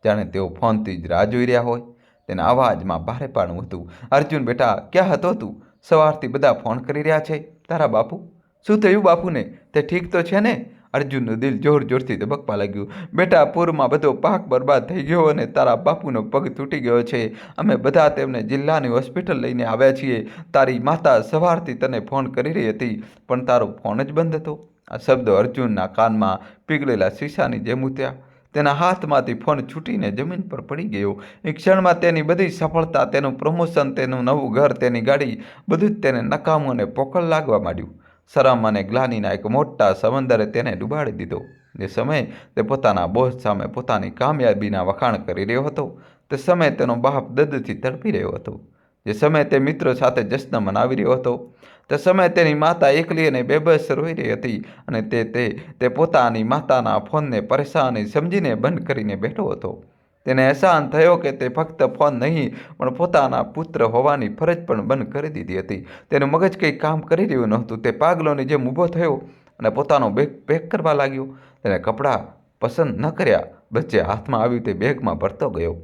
S1: જાણે તેઓ ફોનથી જ રાહ જોઈ રહ્યા હોય. તેના અવાજમાં ભારેપણું હતું. અર્જુન બેટા, ક્યાં હતો તું? સવારથી બધા ફોન કરી રહ્યા છે. તારા બાપુ? શું થયું બાપુને? તે ઠીક તો છે ને? અર્જુનનું દિલ જોર જોરથી ધબકવા લાગ્યું. બેટા, પૂરમાં બધો પાક બરબાદ થઈ ગયો અને તારા બાપુનો પગ તૂટી ગયો છે. અમે બધા તેમને જિલ્લાની હોસ્પિટલ લઈને આવ્યા છીએ. તારી માતા સવારથી તને ફોન કરી રહી હતી, પણ તારો ફોન જ બંધ હતો. આ શબ્દો અર્જુનના કાનમાં પીગળેલા શીશાની જેમ ઉતર્યા. તેના હાથમાંથી ફોન છૂટીને જમીન પર પડી ગયો. એક ક્ષણમાં તેની બધી સફળતા, તેનું પ્રમોશન, તેનું નવું ઘર, તેની ગાડી, બધું જ તેને નકામું અને પોકળ લાગવા માંડ્યું. શરમ અને ગ્લાનીના એક મોટા સમંદરે તેને ડૂબાડી દીધો. જે સમયે તે પોતાના બોસ સામે પોતાની કામયાબીના વખાણ કરી રહ્યો હતો, તે સમયે તેનો બાપ દર્દથી તડપી રહ્યો હતો. જે સમયે તે મિત્રો સાથે જશ્ન મનાવી રહ્યો હતો, તે સમયે તેની માતા એકલી અને બેબસ રોઈ રહી હતી અને તે પોતાની માતાના ફોનને પરેશાની સમજીને બંધ કરીને બેઠો હતો. તેને અહેસાન થયો કે તે ફક્ત ફોન નહીં પણ પોતાના પુત્ર હોવાની ફરજ પણ બંધ કરી દીધી હતી. તેનું મગજ કંઈ કામ કરી રહ્યું નહોતું. તે પાગલોની જેમ ઊભો થયો અને પોતાનો બેગ પેક કરવા લાગ્યો. તેને કપડાં પસંદ ન કર્યા. બસ જે હાથમાં આવ્યું તે બેગમાં ભરતો ગયો.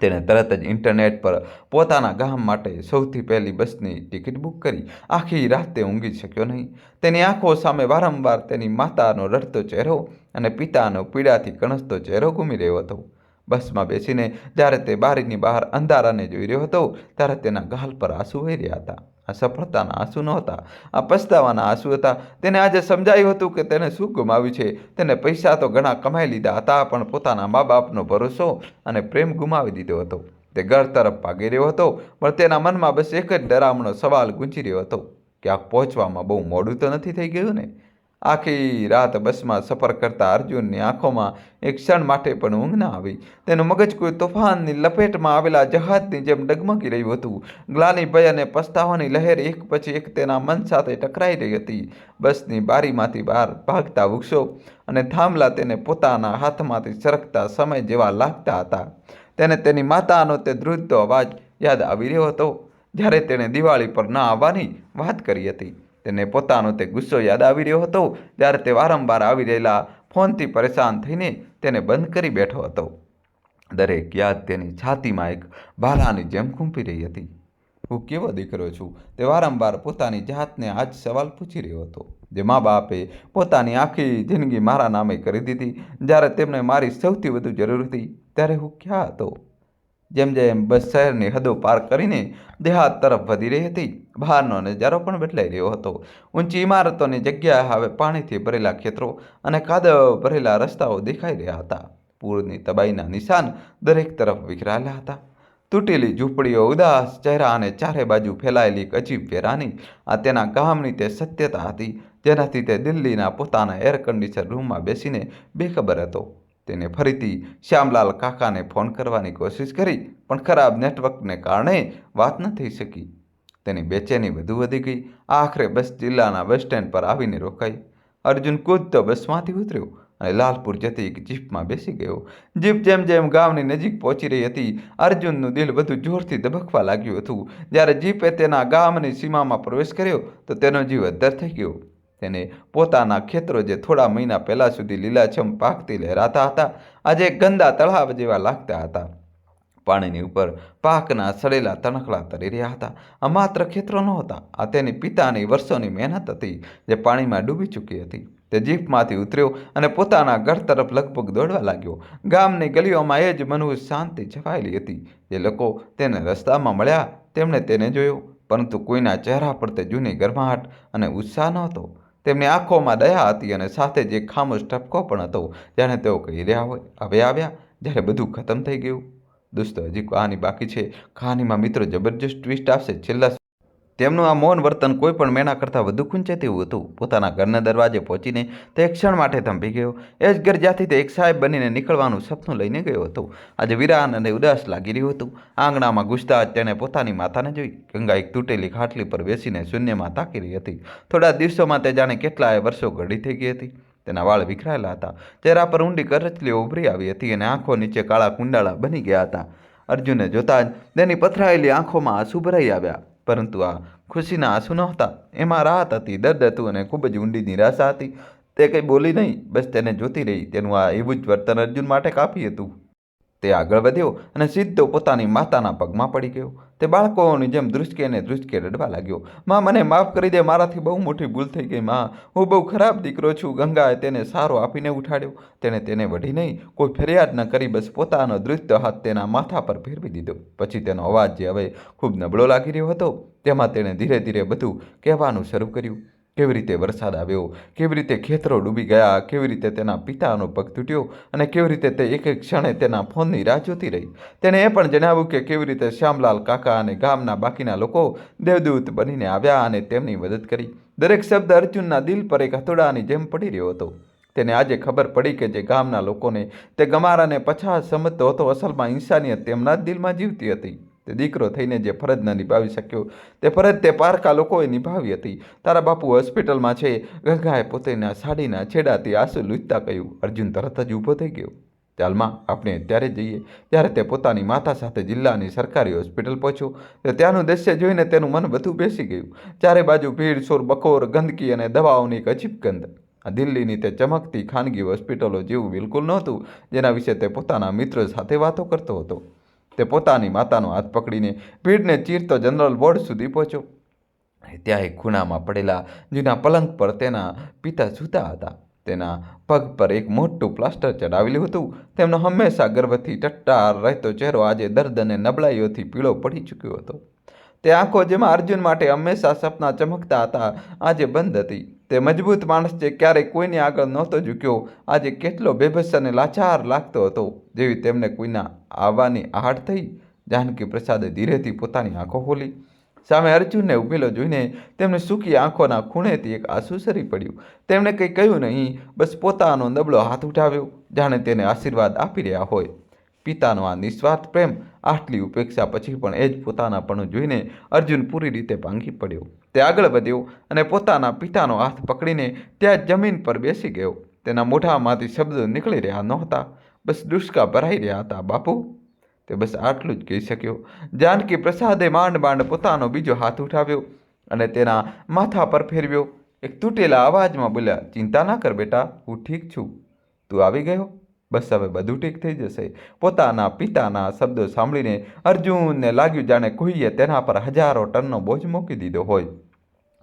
S1: તેને તરત જ ઇન્ટરનેટ પર પોતાના ગામ માટે સૌથી પહેલી બસની ટિકિટ બુક કરી. આખી રાત તે ઊંઘી શક્યો નહીં. તેની આંખો સામે વારંવાર તેની માતાનો રડતો ચહેરો અને પિતાનો પીડાથી કણસતો ચહેરો ઘૂમી રહ્યો હતો. બસમાં બેસીને જ્યારે તે બારીની બહાર અંધારાને જોઈ રહ્યો હતો ત્યારે તેના ગાલ પર આંસુ વહી રહ્યા હતા. આ સફળતાના આંસુ નહોતા, આ પછતાવાના આંસુ હતા. તેને આજે સમજાયું હતું કે તેને શું ગુમાવ્યું છે. તેને પૈસા તો ઘણા કમાઈ લીધા હતા, પણ પોતાના મા બાપનો ભરોસો અને પ્રેમ ગુમાવી દીધો હતો. તે ઘર તરફ ભાગી રહ્યો હતો, પણ તેના મનમાં બસ એક જ ડરામણો સવાલ ગૂંજી રહ્યો હતો કે આ પહોંચવામાં બહુ મોડું તો નથી થઈ ગયું ને? આખી રાત બસમાં સફર કરતા અર્જુનની આંખોમાં એક ક્ષણ માટે પણ ઊંઘ ન આવી. તેનું મગજ કોઈ તોફાનની લપેટમાં આવેલા જહાજની જેમ ડગમગી રહ્યું હતું. ગ્લાની, ભય અને પસ્તાવાની લહેર એક પછી એક તેના મન સાથે ટકરાઈ રહી હતી. બસની બારીમાંથી બહાર ભાગતા વૃક્ષો અને થાંભલા તેને પોતાના હાથમાંથી સરકતા સમય જેવા લાગતા હતા. તેને તેની માતાનો તે ધ્રુજતો અવાજ યાદ આવી રહ્યો હતો જ્યારે તેણે દિવાળી પર ન આવવાની વાત કરી હતી. તેને પોતાનો તે ગુસ્સો યાદ આવી રહ્યો હતો જ્યારે તે વારંવાર આવી રહેલા ફોનથી પરેશાન થઈને તેને બંધ કરી બેઠો હતો. દરેક યાદ તેની છાતીમાં એક ભાલાની જેમ ખૂંપી રહી હતી. હું કેવો દીકરો છું? તે વારંવાર પોતાની જાતને આજ સવાલ પૂછી રહ્યો હતો. જે મા બાપે પોતાની આખી જિંદગી મારા નામે કરી દીધી, જ્યારે તેમને મારી સૌથી વધુ જરૂર હતી ત્યારે હું ક્યાં હતો? જેમ જેમ બસ શહેરની હદો પાર કરીને દેહાત તરફ વધી રહી હતી, બહારનો નજારો પણ બદલાઈ રહ્યો હતો. ઊંચી ઇમારતોની જગ્યાએ હવે પાણીથી ભરેલા ખેતરો અને કાદવ ભરેલા રસ્તાઓ દેખાઈ રહ્યા હતા. પૂરની તબાહીના નિશાન દરેક તરફ વિખરાયેલા હતા. તૂટેલી ઝૂંપડીઓ, ઉદાસ ચહેરા અને ચારે બાજુ ફેલાયેલી એક અજીબ વેરાની, આ તેના ગામની તે સત્યતા હતી જેનાથી તે દિલ્હીના પોતાના એર કન્ડિશન રૂમમાં બેસીને બેખબર હતો. તેને ફરીથી શ્યામલાલ કાકાને ફોન કરવાની કોશિશ કરી, પણ ખરાબ નેટવર્કને કારણે વાત ન થઈ શકી. તેની બેચેની વધુ વધી ગઈ. આખરે બસ જિલ્લાના બસ સ્ટેન્ડ પર આવીને રોકાઈ. અર્જુન કૂદતો બસમાંથી ઉતર્યો અને લાલપુર જતી એક જીપમાં બેસી ગયો. જીપ જેમ જેમ ગામની નજીક પહોંચી રહી હતી, અર્જુનનું દિલ વધુ જોરથી ધબકવા લાગ્યું હતું. જ્યારે જીપે તેના ગામની સીમામાં પ્રવેશ કર્યો તો તેનો જીવ અદ્ધર થઈ ગયો. તેને પોતાના ખેતરો જે થોડા મહિના પહેલાં સુધી લીલાછમ પાકથી લહેરાતા હતા, આજે ગંદા તળાવ જેવા લાગતા હતા. પાણીની ઉપર પાકના સડેલા તણખલા તરી રહ્યા હતા. આ માત્ર ખેતરો નહોતા, આ તેની પિતાની વર્ષોની મહેનત હતી જે પાણીમાં ડૂબી ચૂકી હતી. તે જીપમાંથી ઉતર્યો અને પોતાના ઘર તરફ લગભગ દોડવા લાગ્યો. ગામની ગલીઓમાં એ જ મનહૂસ શાંતિ છવાયેલી હતી. જે લોકો તેને રસ્તામાં મળ્યા તેમણે તેને જોયો, પરંતુ કોઈના ચહેરા પર તે જૂની ગરમાહટ અને ઉત્સાહ નહોતો. તેમની આંખોમાં દયા હતી અને સાથે જ એક ખામોશ ટપકો પણ હતો, જાણે તેઓ કહી રહ્યા હોય, હવે આવ્યા જ્યારે બધું ખતમ થઈ ગયું. દોસ્તો, હજી કહાની બાકી છે. કહાનીમાં મિત્રો જબરજસ્ત ટ્વિસ્ટ આવશે. છેલ્લા તેમનું આ મૌન વર્તન કોઈ પણ મેણા કરતાં વધુ ખૂંચે તેવું હતું. પોતાના ઘરના દરવાજે પહોંચીને તે એક ક્ષણ માટે થંભી ગયો. એ જ ઘર જ્યાંથી તે એક સાહેબ બનીને નીકળવાનું સપનું લઈને ગયો હતો, આજે વિરાન અને ઉદાસ લાગી રહ્યું હતું. આંગણામાં ઘૂસતા જ તેણે પોતાની માતાને જોઈ. ગંગા એક તૂટેલી ખાટલી પર બેસીને શૂન્યમાં તાકી રહી હતી. થોડા દિવસોમાં તે જાણે કેટલાય વર્ષો ઘડી થઈ ગઈ હતી. તેના વાળ વિખરાયેલા હતા, ચહેરા પર ઊંડી કરચલીઓ ઉભરી આવી હતી અને આંખો નીચે કાળા કુંડાળા બની ગયા હતા. અર્જુનને જોતા જ તેની પથરાયેલી આંખોમાં આંસુ ભરાઈ આવ્યા, પરંતુ આ ખુશીના આંસુ નહોતા. એમાં રાહત હતી, દર્દ હતું અને ખૂબ જ ઊંડી નિરાશા હતી. તે કંઈ બોલી નહીં, બસ તેને જોતી રહી. તેનું આ એવું જ વર્તન અર્જુન માટે કાફી હતું. તે આગળ વધ્યો અને સીધો પોતાની માતાના પગમાં પડી ગયો. તે બાળકોની જેમ ધ્રુસકે રડવા લાગ્યો. માં, મને માફ કરી દે, મારાથી બહુ મોટી ભૂલ થઈ ગઈ. માં, હું બહુ ખરાબ દીકરો છું. ગંગાએ તેને સારો આપીને ઉઠાડ્યો. તેણે તેને વઢી નહીં, કોઈ ફરિયાદ ન કરી, બસ પોતાનો ધ્રુજતો હાથ તેના માથા પર ફેરવી દીધો. પછી તેનો અવાજ જે હવે ખૂબ નબળો લાગી રહ્યો હતો, તેમાં તેણે ધીરે ધીરે બધું કહેવાનું શરૂ કર્યું. કેવી રીતે વરસાદ આવ્યો, કેવી રીતે ખેતરો ડૂબી ગયા, કેવી રીતે તેના પિતાનો પગ તૂટ્યો અને કેવી રીતે તે એક એક ક્ષણે તેના ફોનની રાહ જોતી રહી. તેણે એ પણ જણાવ્યું કે કેવી રીતે શ્યામલાલ કાકા અને ગામના બાકીના લોકો દેવદૂત બનીને આવ્યા અને તેમની મદદ કરી. દરેક શબ્દ અર્જુનના દિલ પર એક હથોડાની જેમ પડી રહ્યો હતો. તેને આજે ખબર પડી કે જે ગામના લોકોને તે ગમારાને પછાત સમજતો હતો, અસલમાં ઇન્સાનિયત તેમના જ દિલમાં જીવતી હતી. તે દીકરો થઈને જે ફરજ ન નિભાવી શક્યો, તે ફરજ તે પારકા લોકોએ નિભાવી હતી. તારા બાપુ હોસ્પિટલમાં છે, ગંગાએ પોતાના સાડીના છેડાથી આંસુ લૂછતા કહ્યું. અર્જુન તરત જ ઊભો થઈ ગયો. ચાલમાં આપણે અત્યારે જઈએ. જ્યારે તે પોતાની માતા સાથે જિલ્લાની સરકારી હોસ્પિટલ પહોંચ્યો, તો ત્યાંનું દ્રશ્ય જોઈને તેનું મન વધુ બેસી ગયું. ચારે બાજુ ભીડ, શોર, બકોર, ગંદકી અને દવાઓની એક અજીબ ગંધ. આ દિલ્હીની તે ચમકતી ખાનગી હોસ્પિટલો જેવું બિલકુલ નહોતું જેના વિશે તે પોતાના મિત્રો સાથે વાતો કરતો હતો. તે પોતાની માતાનો હાથ પકડીને ભીડને ચીરતો જનરલ વોર્ડ સુધી પહોંચ્યો. ત્યાં એક ખૂણામાં પડેલા જૂના પલંગ પર તેના પિતા સૂતા હતા. તેના પગ પર એક મોટું પ્લાસ્ટર ચડાવેલું હતું. તેમનો હંમેશા ગર્વથી ટટ્ટાર રહેતો ચહેરો આજે દર્દ અને નબળાઈઓથી પીળો પડી ચૂક્યો હતો. તે આંખો જેમાં અર્જુન માટે હંમેશા સપના ચમકતા હતા, આજે બંધ હતી. તે મજબૂત માણસ જે ક્યારેય કોઈની આગળ નહોતો ઝૂક્યો, આજે કેટલો બેબસ અને લાચાર લાગતો હતો. જેવી તેમને કોઈના આવવાની આહટ થઈ, જાનકી પ્રસાદે ધીરેથી પોતાની આંખો ખોલી. સામે અર્જુનને ઊભેલો જોઈને તેમની સૂકી આંખોના ખૂણેથી એક આંસુ સરી પડ્યું. તેમણે કંઈ કહ્યું નહીં, બસ પોતાનો નબળો હાથ ઉઠાવ્યો, જાણે તેને આશીર્વાદ આપી રહ્યા હોય. પિતાનો આ નિસ્વાર્થ પ્રેમ, આટલી ઉપેક્ષા પછી પણ એ જ પોતાનાપણું જોઈને અર્જુન પૂરી રીતે ભાંગી પડ્યો. તે આગળ વધ્યો અને પોતાના પિતાનો હાથ પકડીને ત્યાં જમીન પર બેસી ગયો. તેના મોઢામાંથી શબ્દો નીકળી રહ્યા નહોતા, બસ ડુસકા ભરાઈ રહ્યા હતા. બાપુ, તે બસ આટલું જ કહી શક્યો. જાનકી પ્રસાદે માંડ માંડ પોતાનો બીજો હાથ ઉઠાવ્યો અને તેના માથા પર ફેરવ્યો. એક તૂટેલા અવાજમાં બોલ્યા, ચિંતા ના કર બેટા, હું ઠીક છું. તું આવી ગયો, બસ હવે બધું ઠીક થઈ જશે. પોતાના પિતાના શબ્દો સાંભળીને અર્જુનને લાગ્યું જાણે કોઈએ તેના પર હજારો ટનનો બોજ મૂકી દીધો હોય.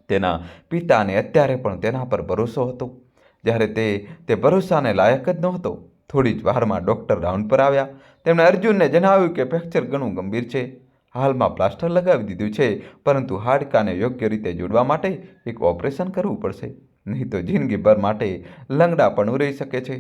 S1: તેના પિતાને અત્યારે પણ તેના પર ભરોસો હતો, જ્યારે તે ભરોસાને લાયક જ નહોતો. થોડી જ વારમાં ડૉક્ટર રાઉન્ડ પર આવ્યા. તેમણે અર્જુનને જણાવ્યું કે ફ્રેક્ચર ઘણું ગંભીર છે. હાલમાં પ્લાસ્ટર લગાવી દીધું છે, પરંતુ હાડકાને યોગ્ય રીતે જોડવા માટે એક ઓપરેશન કરવું પડશે, નહીં તો જિંદગીભર માટે લંગડાપણું રહી શકે છે.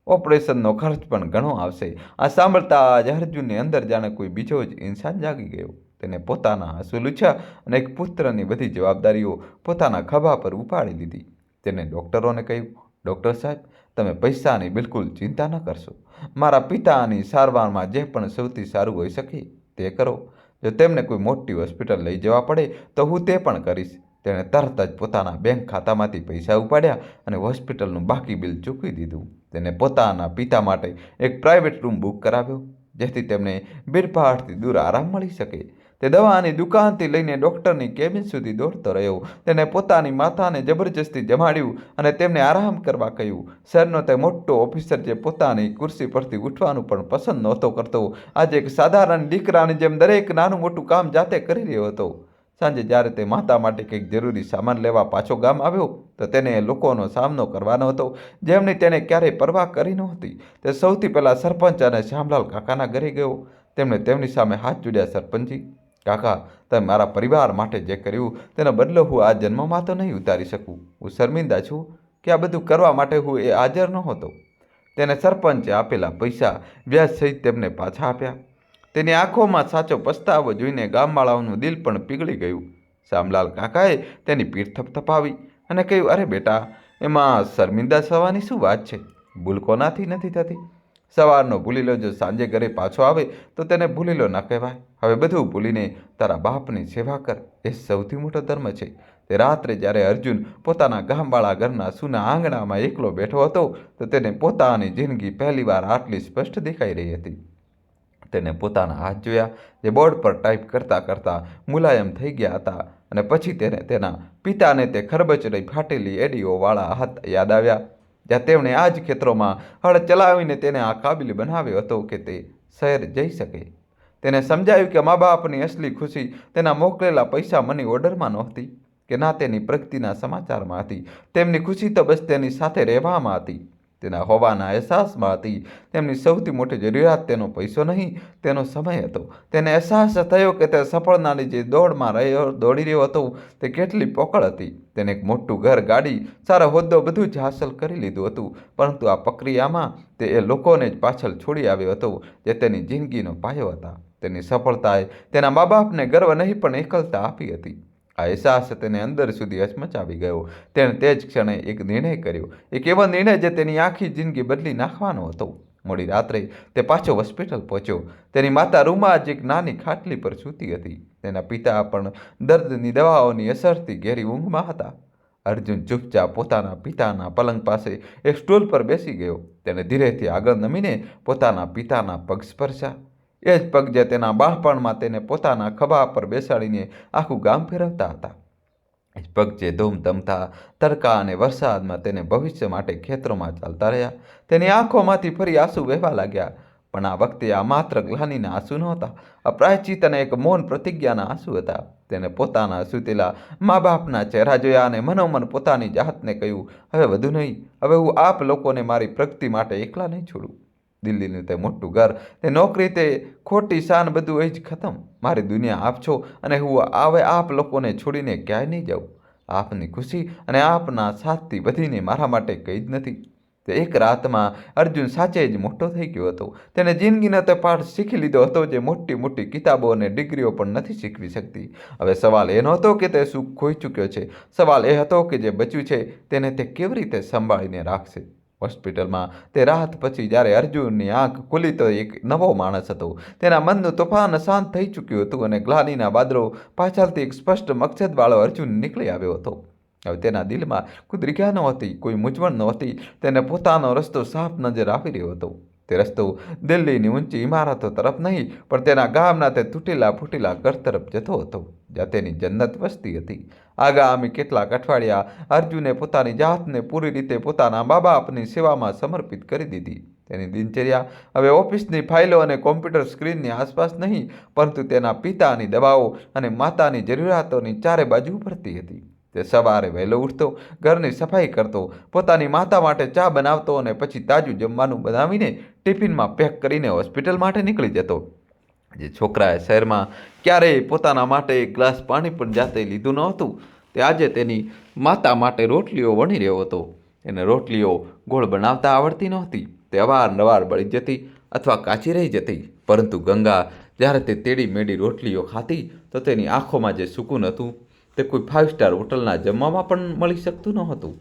S1: ઓપરેશનનો ખર્ચ પણ ઘણો આવશે. આ સાંભળતા જ અર્જુનની અંદર જાણે કોઈ બીજો જ ઇન્સાન જાગી ગયો. તેને પોતાના આંસુ લૂછ્યા અને એક પુત્રની બધી જવાબદારીઓ પોતાના ખભા પર ઉપાડી લીધી. તેને ડૉક્ટરોને કહ્યું, ડૉક્ટર સાહેબ, તમે પૈસાની બિલકુલ ચિંતા ન કરશો. મારા પિતાની સારવારમાં જે પણ સૌથી સારું હોઈ શકે તે કરો. જો તેમને કોઈ મોટી હોસ્પિટલ લઈ જવા પડે તો હું તે પણ કરીશ. તેણે તરત જ પોતાના બેંક ખાતામાંથી પૈસા ઉપાડ્યા અને હોસ્પિટલનું બાકી બિલ ચૂકવી દીધું. તેને પોતાના પિતા માટે એક પ્રાઇવેટ રૂમ બુક કરાવ્યો, જેથી તેમને ભીડભાડથી દૂર આરામ મળી શકે. તે દવાની દુકાનથી લઈને ડૉક્ટરની કેબિન સુધી દોડતો રહ્યો. તેને પોતાની માતાને જબરજસ્તી જમાડ્યું અને તેમને આરામ કરવા કહ્યું. શહેરનો તે મોટો ઓફિસર જે પોતાની ખુરશી પરથી ઉઠવાનું પણ પસંદ નહોતો કરતો, આજે એક સાધારણ દીકરાની જેમ દરેક નાનું મોટું કામ જાતે કરી રહ્યો હતો. સાંજે જ્યારે તે માતા માટે કંઈક જરૂરી સામાન લેવા પાછો ગામ આવ્યો તો તેને લોકોનો સામનો કરવાનો હતો જેમની તેને ક્યારેય પરવા કરી નહોતી. તે સૌથી પહેલાં સરપંચ અને શ્યામલાલ કાકાના ઘરે ગયો. તેમણે તેમની સામે હાથ જોડ્યા. સરપંચજી, કાકા, તમે મારા પરિવાર માટે જે કર્યું તેનો બદલો હું આ જન્મમાં તો નહીં ઉતારી શકું. હું શર્મિંદા છું કે આ બધું કરવા માટે હું એ હાજર નહોતો. તેને સરપંચે આપેલા પૈસા વ્યાજ સહિત તેમને પાછા આપ્યા. તેની આંખોમાં સાચો પસ્તાવો જોઈને ગામવાળાઓનું દિલ પણ પીગળી ગયું. શ્યામલાલ કાકાએ તેની પીઠ થપથપાવી અને કહ્યું, અરે બેટા, એમાં શર્મિંદા થવાની શું વાત છે? ભૂલ કોનાથી નથી થતી? સવારનો ભૂલી લો, જો સાંજે ઘરે પાછો આવે તો તેને ભૂલી લો ના કહેવાય. હવે બધું ભૂલીને તારા બાપની સેવા કર, એ સૌથી મોટો ધર્મ છે. તે રાત્રે જ્યારે અર્જુન પોતાના ગામવાળા ઘરના સૂના આંગણામાં એકલો બેઠો હતો તો તેને પોતાની જિંદગી પહેલીવાર આટલી સ્પષ્ટ દેખાઈ રહી હતી. તેને પોતાના હાથ જોયા જે બોર્ડ પર ટાઈપ કરતાં કરતાં મુલાયમ થઈ ગયા હતા અને પછી તેને તેના પિતાને તે ખરબચડી ફાટેલી એડીઓવાળા હાથ યાદ આવ્યા જ્યાં તેમણે આ જ ખેતરોમાં હળ ચલાવીને તેને આ કાબિલ બનાવ્યો હતો કે તે શહેર જઈ શકે. તેને સમજાયું કે મા બાપની અસલી ખુશી તેના મોકલેલા પૈસા મની ઓર્ડરમાં નહોતી કે ના તેની પ્રગતિના સમાચારમાં હતી. તેમની ખુશી તો બસ તેની સાથે રહેવામાં હતી, તેના હોવાના અહેસાસમાં હતી. તેમની સૌથી મોટી જરૂરિયાત તેનો પૈસો નહીં, તેનો સમય હતો. તેને અહેસાસ થયો કે તે સફળતાની જે દોડમાં દોડી રહ્યો હતો તે કેટલી પોકળ હતી. તેને એક મોટું ઘર, ગાડી, સારો હોદ્દો બધું જ હાંસલ કરી લીધું હતું, પરંતુ આ પ્રક્રિયામાં તે એ લોકોને જ પાછળ છોડી આવ્યો હતો જે તેની જિંદગીનો પાયો હતા. તેની સફળતાએ તેના મા બાપને ગર્વ નહીં પણ એકલતા આપી હતી. આ અહેસાસ તેને અંદર સુધી હચમચાવી ગયો. તેણે તે જ ક્ષણે એક નિર્ણય કર્યો, એક એવો નિર્ણય જે તેની આખી જિંદગી બદલી નાખવાનો હતો. મોડી રાત્રે તે પાછો હોસ્પિટલ પહોંચ્યો. તેની માતા રૂમમાં જ એક નાની ખાટલી પર સૂતી હતી. તેના પિતા પણ દર્દની દવાઓની અસરથી ઘેરી ઊંઘમાં હતા. અર્જુન ચૂપચાપ પોતાના પિતાના પલંગ પાસે એક સ્ટૂલ પર બેસી ગયો. તેને ધીરેથી આગળ નમીને પોતાના પિતાના પગ સ્પર્શ્યા. એ જ પગ જે તેના બાળપણમાં તેને પોતાના ખભા પર બેસાડીને આખું ગામ ફેરવતા હતા. એ જ પગ જે ધૂમધમતા તડકા અને વરસાદમાં તેને ભવિષ્ય માટે ખેતરોમાં ચાલતા રહ્યા. તેની આંખોમાંથી ફરી આંસુ વહેવા લાગ્યા, પણ આ વખતે આ માત્ર ગ્લાનીના આંસુ નહોતા. અપ્રાયચિત અને એક મૌન પ્રતિજ્ઞાના આંસુ હતા. તેને પોતાના સૂતેલા મા બાપના ચહેરા જોયા અને મનોમન પોતાની જાતને કહ્યું, હવે વધુ નહીં, હવે હું આપ લોકોને મારી પ્રગતિ માટે એકલા નહીં છોડું. દિલ્હીનું તે મોટું ઘર, તે નોકરી, તે ખોટી શાન, બધું એ જ ખતમ. મારી દુનિયા આપ છો અને હું હવે આપ લોકોને છોડીને ક્યાંય નહીં જાઉં. આપની ખુશી અને આપના સાથથી વધીને મારા માટે કંઈ જ નથી. તે એક રાતમાં અર્જુન સાચે જ મોટો થઈ ગયો હતો. તેને જિંદગીનો તે પાઠ શીખી લીધો હતો જે મોટી મોટી કિતાબો અને ડિગ્રીઓ પણ નથી શીખવી શકતી. હવે સવાલ એ નહોતો કે તે શું ખોઈ ચૂક્યો છે, સવાલ એ હતો કે જે બચ્યું છે તેને તે કેવી રીતે સંભાળીને રાખશે. હોસ્પિટલમાં તે રાત પછી જ્યારે અર્જુનની આંખ ખુલી તો એક નવો માણસ હતો. તેના મનનું તોફાન શાંત થઈ ચૂક્યું હતું અને ગ્લાનીના વાદળો પાછળથી એક સ્પષ્ટ મકસદવાળો અર્જુન નીકળી આવ્યો હતો. હવે તેના દિલમાં કોઈ દ્વિધા નહોતી, કોઈ મૂંઝવણ નહોતી. તેને પોતાનો રસ્તો સાફ નજર આવી રહ્યો હતો. તે રસ્તો દિલ્હીની ઊંચી ઇમારતો તરફ નહીં પણ તેના ગામના તે તૂટેલા ફૂટેલા ઘર તરફ જતો હતો જ્યાં તેની જન્નત વસતી હતી. આગામી કેટલાક અઠવાડિયા અર્જુને પોતાની જાતને પૂરી રીતે પોતાના મા બાપની સેવામાં સમર્પિત કરી દીધી. તેની દિનચર્યા હવે ઓફિસની ફાઇલો અને કોમ્પ્યુટર સ્ક્રીનની આસપાસ નહીં પરંતુ તેના પિતાની દવાઓ અને માતાની જરૂરિયાતોની ચારે બાજુ ભરતી હતી. તે સવારે વહેલો ઉઠતો, ઘરની સફાઈ કરતો, પોતાની માતા માટે ચા બનાવતો અને પછી તાજું જમવાનું બનાવીને ટિફિનમાં પેક કરીને હોસ્પિટલ માટે નીકળી જતો. જે છોકરાએ શહેરમાં ક્યારેય પોતાના માટે એક ગ્લાસ પાણી પણ જાતે લીધું નહોતું તે આજે તેની માતા માટે રોટલીઓ વણી રહ્યો હતો. એને રોટલીઓ ગોળ બનાવતા આવડતી નહોતી. તે અવારનવાર બળી જતી અથવા કાચી રહી જતી, પરંતુ ગંગા જ્યારે તે તેડી મેડી રોટલીઓ ખાતી તો તેની આંખોમાં જે સુકૂન હતું તે કોઈ 5 સ્ટાર હોટલના જમવામાં પણ મળી શકતું નહોતું.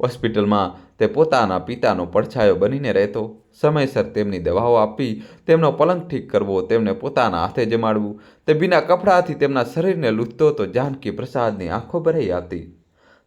S1: હોસ્પિટલમાં તે પોતાના પિતાનો પડછાયો બનીને રહેતો. સમયસર તેમની દવાઓ આપવી, તેમનો પલંગ ઠીક કરવો, તેમને પોતાના હાથે જમાડવું. તે બીના કપડાથી તેમના શરીરને લૂંટતો તો જાનકી પ્રસાદની આંખો ભરાઈ આવતી.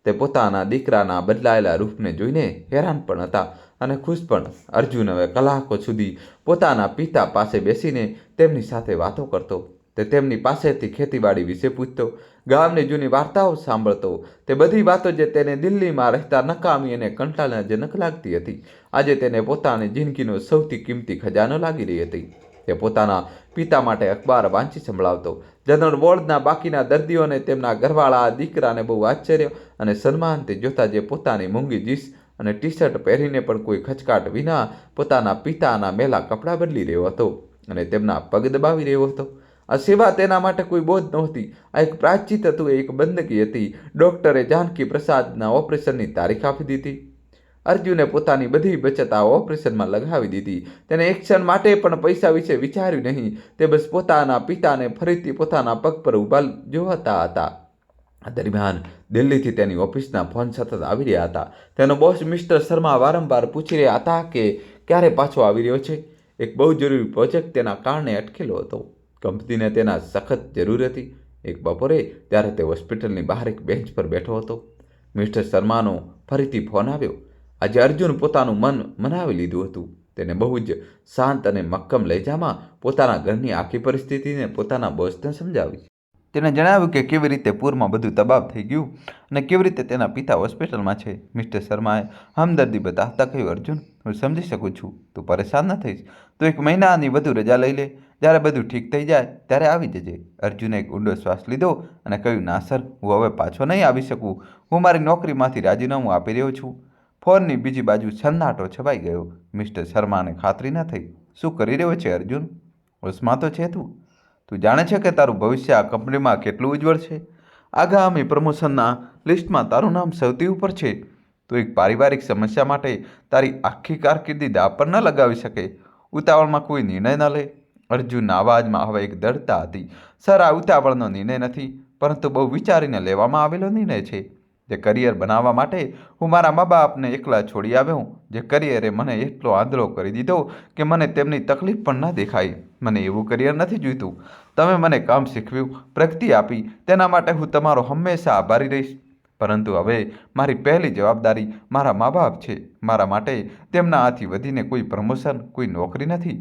S1: તે પોતાના દીકરાના બદલાયેલા રૂપને જોઈને હેરાન પણ હતા અને ખુશ પણ. અર્જુન હવે કલાકો સુધી પોતાના પિતા પાસે બેસીને તેમની સાથે વાતો કરતો. તે તેમની પાસેથી ખેતીવાડી વિશે પૂછતો, ગામની જૂની વાર્તાઓ સાંભળતો. તે બધી વાતો જે તેને દિલ્હીમાં રહેતા નકામી અને કંટાળાજનક લાગતી હતી, આજે તેને પોતાની જિંદગીનો સૌથી કિંમતી ખજાનો લાગી રહી હતી. તે પોતાના પિતા માટે અખબાર વાંચી સંભળાવતો. જનરલ વોર્ડના બાકીના દર્દીઓને તેમના ઘરવાળા દીકરાને બહુ આશ્ચર્ય અને સન્માનથી જોતા, જે પોતાની મોંઘી જીન્સ અને ટી શર્ટ પહેરીને પણ કોઈ ખચકાટ વિના પોતાના પિતાના મેલા કપડાં બદલી રહ્યો હતો અને તેમના પગ દબાવી રહ્યો હતો. આ સેવા તેના માટે કોઈ બોજ નહોતી. આ એક પ્રાયશ્ચિત હતું, એક બંદગી હતી. ડૉક્ટરે જાનકી પ્રસાદના ઓપરેશનની તારીખ આપી દીધી. અર્જુને પોતાની બધી બચત આ ઓપરેશનમાં લગાવી દીધી. તેને એક ક્ષણ માટે પણ પૈસા વિશે વિચાર્યું નહીં. તે બસ પોતાના પિતાને ફરીથી પોતાના પગ પર ઊભા જોતા હતા. આ દરમિયાન દિલ્હીથી તેની ઓફિસના ફોન સતત આવી રહ્યા હતા. તેનો બોસ મિસ્ટર શર્મા વારંવાર પૂછી રહ્યા હતા કે ક્યારે પાછો આવી રહ્યો છે. એક બહુ જરૂરી પ્રોજેક્ટ તેના કારણે અટકેલો હતો. કંપનીને તેના સખત જરૂર હતી. એક બપોરે ત્યારે તે હોસ્પિટલની બહાર એક બેન્ચ પર બેઠો હતો. મિસ્ટર શર્માનો ફરીથી ફોન આવ્યો. આજે અર્જુન પોતાનું મન મનાવી લીધું હતું. તેને બહુ જ શાંત અને મક્કમ લહેજામાં પોતાના ઘરની આખી પરિસ્થિતિને પોતાના બોસને સમજાવી. તેણે જણાવ્યું કે કેવી રીતે પૂરમાં બધું તબાહ થઈ ગયું અને કેવી રીતે તેના પિતા હોસ્પિટલમાં છે. મિસ્ટર શર્માએ હમદર્દી બતાવતા કહ્યું, અર્જુન, હું સમજી શકું છું, તું પરેશાન ન થઈશ. તું 1 મહિનાની વધુ રજા લઈ લે. જ્યારે બધું ઠીક થઈ જાય ત્યારે આવી જજે. અર્જુને એક ઊંડો શ્વાસ લીધો અને કહ્યું, ના સર, હું હવે પાછો નહીં આવી શકું. હું મારી નોકરીમાંથી રાજીનામું આપી રહ્યો છું. ફોનની બીજી બાજુ સન્નાટો છવાઈ ગયો. મિસ્ટર શર્માને ખાતરી ન થઈ. શું કરી રહ્યો છે અર્જુન? હોશમાં તો છે તું? તું જાણે છે કે તારું ભવિષ્ય આ કંપનીમાં કેટલું ઉજ્જવળ છે? આગામી પ્રમોશનના લિસ્ટમાં તારું નામ સૌથી ઉપર છે. તું એક પારિવારિક સમસ્યા માટે તારી આખી કારકિર્દી દાવ પર ન લગાવી શકે. ઉતાવળમાં કોઈ નિર્ણય ન લે. અર્જુનના અવાજમાં હવે એક દૃઢતા હતી. સર, આ ઉતાવળનો નિર્ણય નથી, પરંતુ બહુ વિચારીને લેવામાં આવેલો નિર્ણય છે. જે કરિયર બનાવવા માટે હું મારા મા બાપને એકલા છોડી આવ્યો. જે કરિયરે મને એટલો આંધળો કરી દીધો કે મને તેમની તકલીફ પણ ન દેખાય. મને એવું કરિયર નથી જોઈતું. તમે મને કામ શીખવ્યું, પ્રગતિ આપી, તેના માટે હું તમારો હંમેશા આભારી રહીશ. પરંતુ હવે મારી પહેલી જવાબદારી મારા મા બાપ છે. મારા માટે તેમના હાથથી વધીને કોઈ પ્રમોશન, કોઈ નોકરી નથી.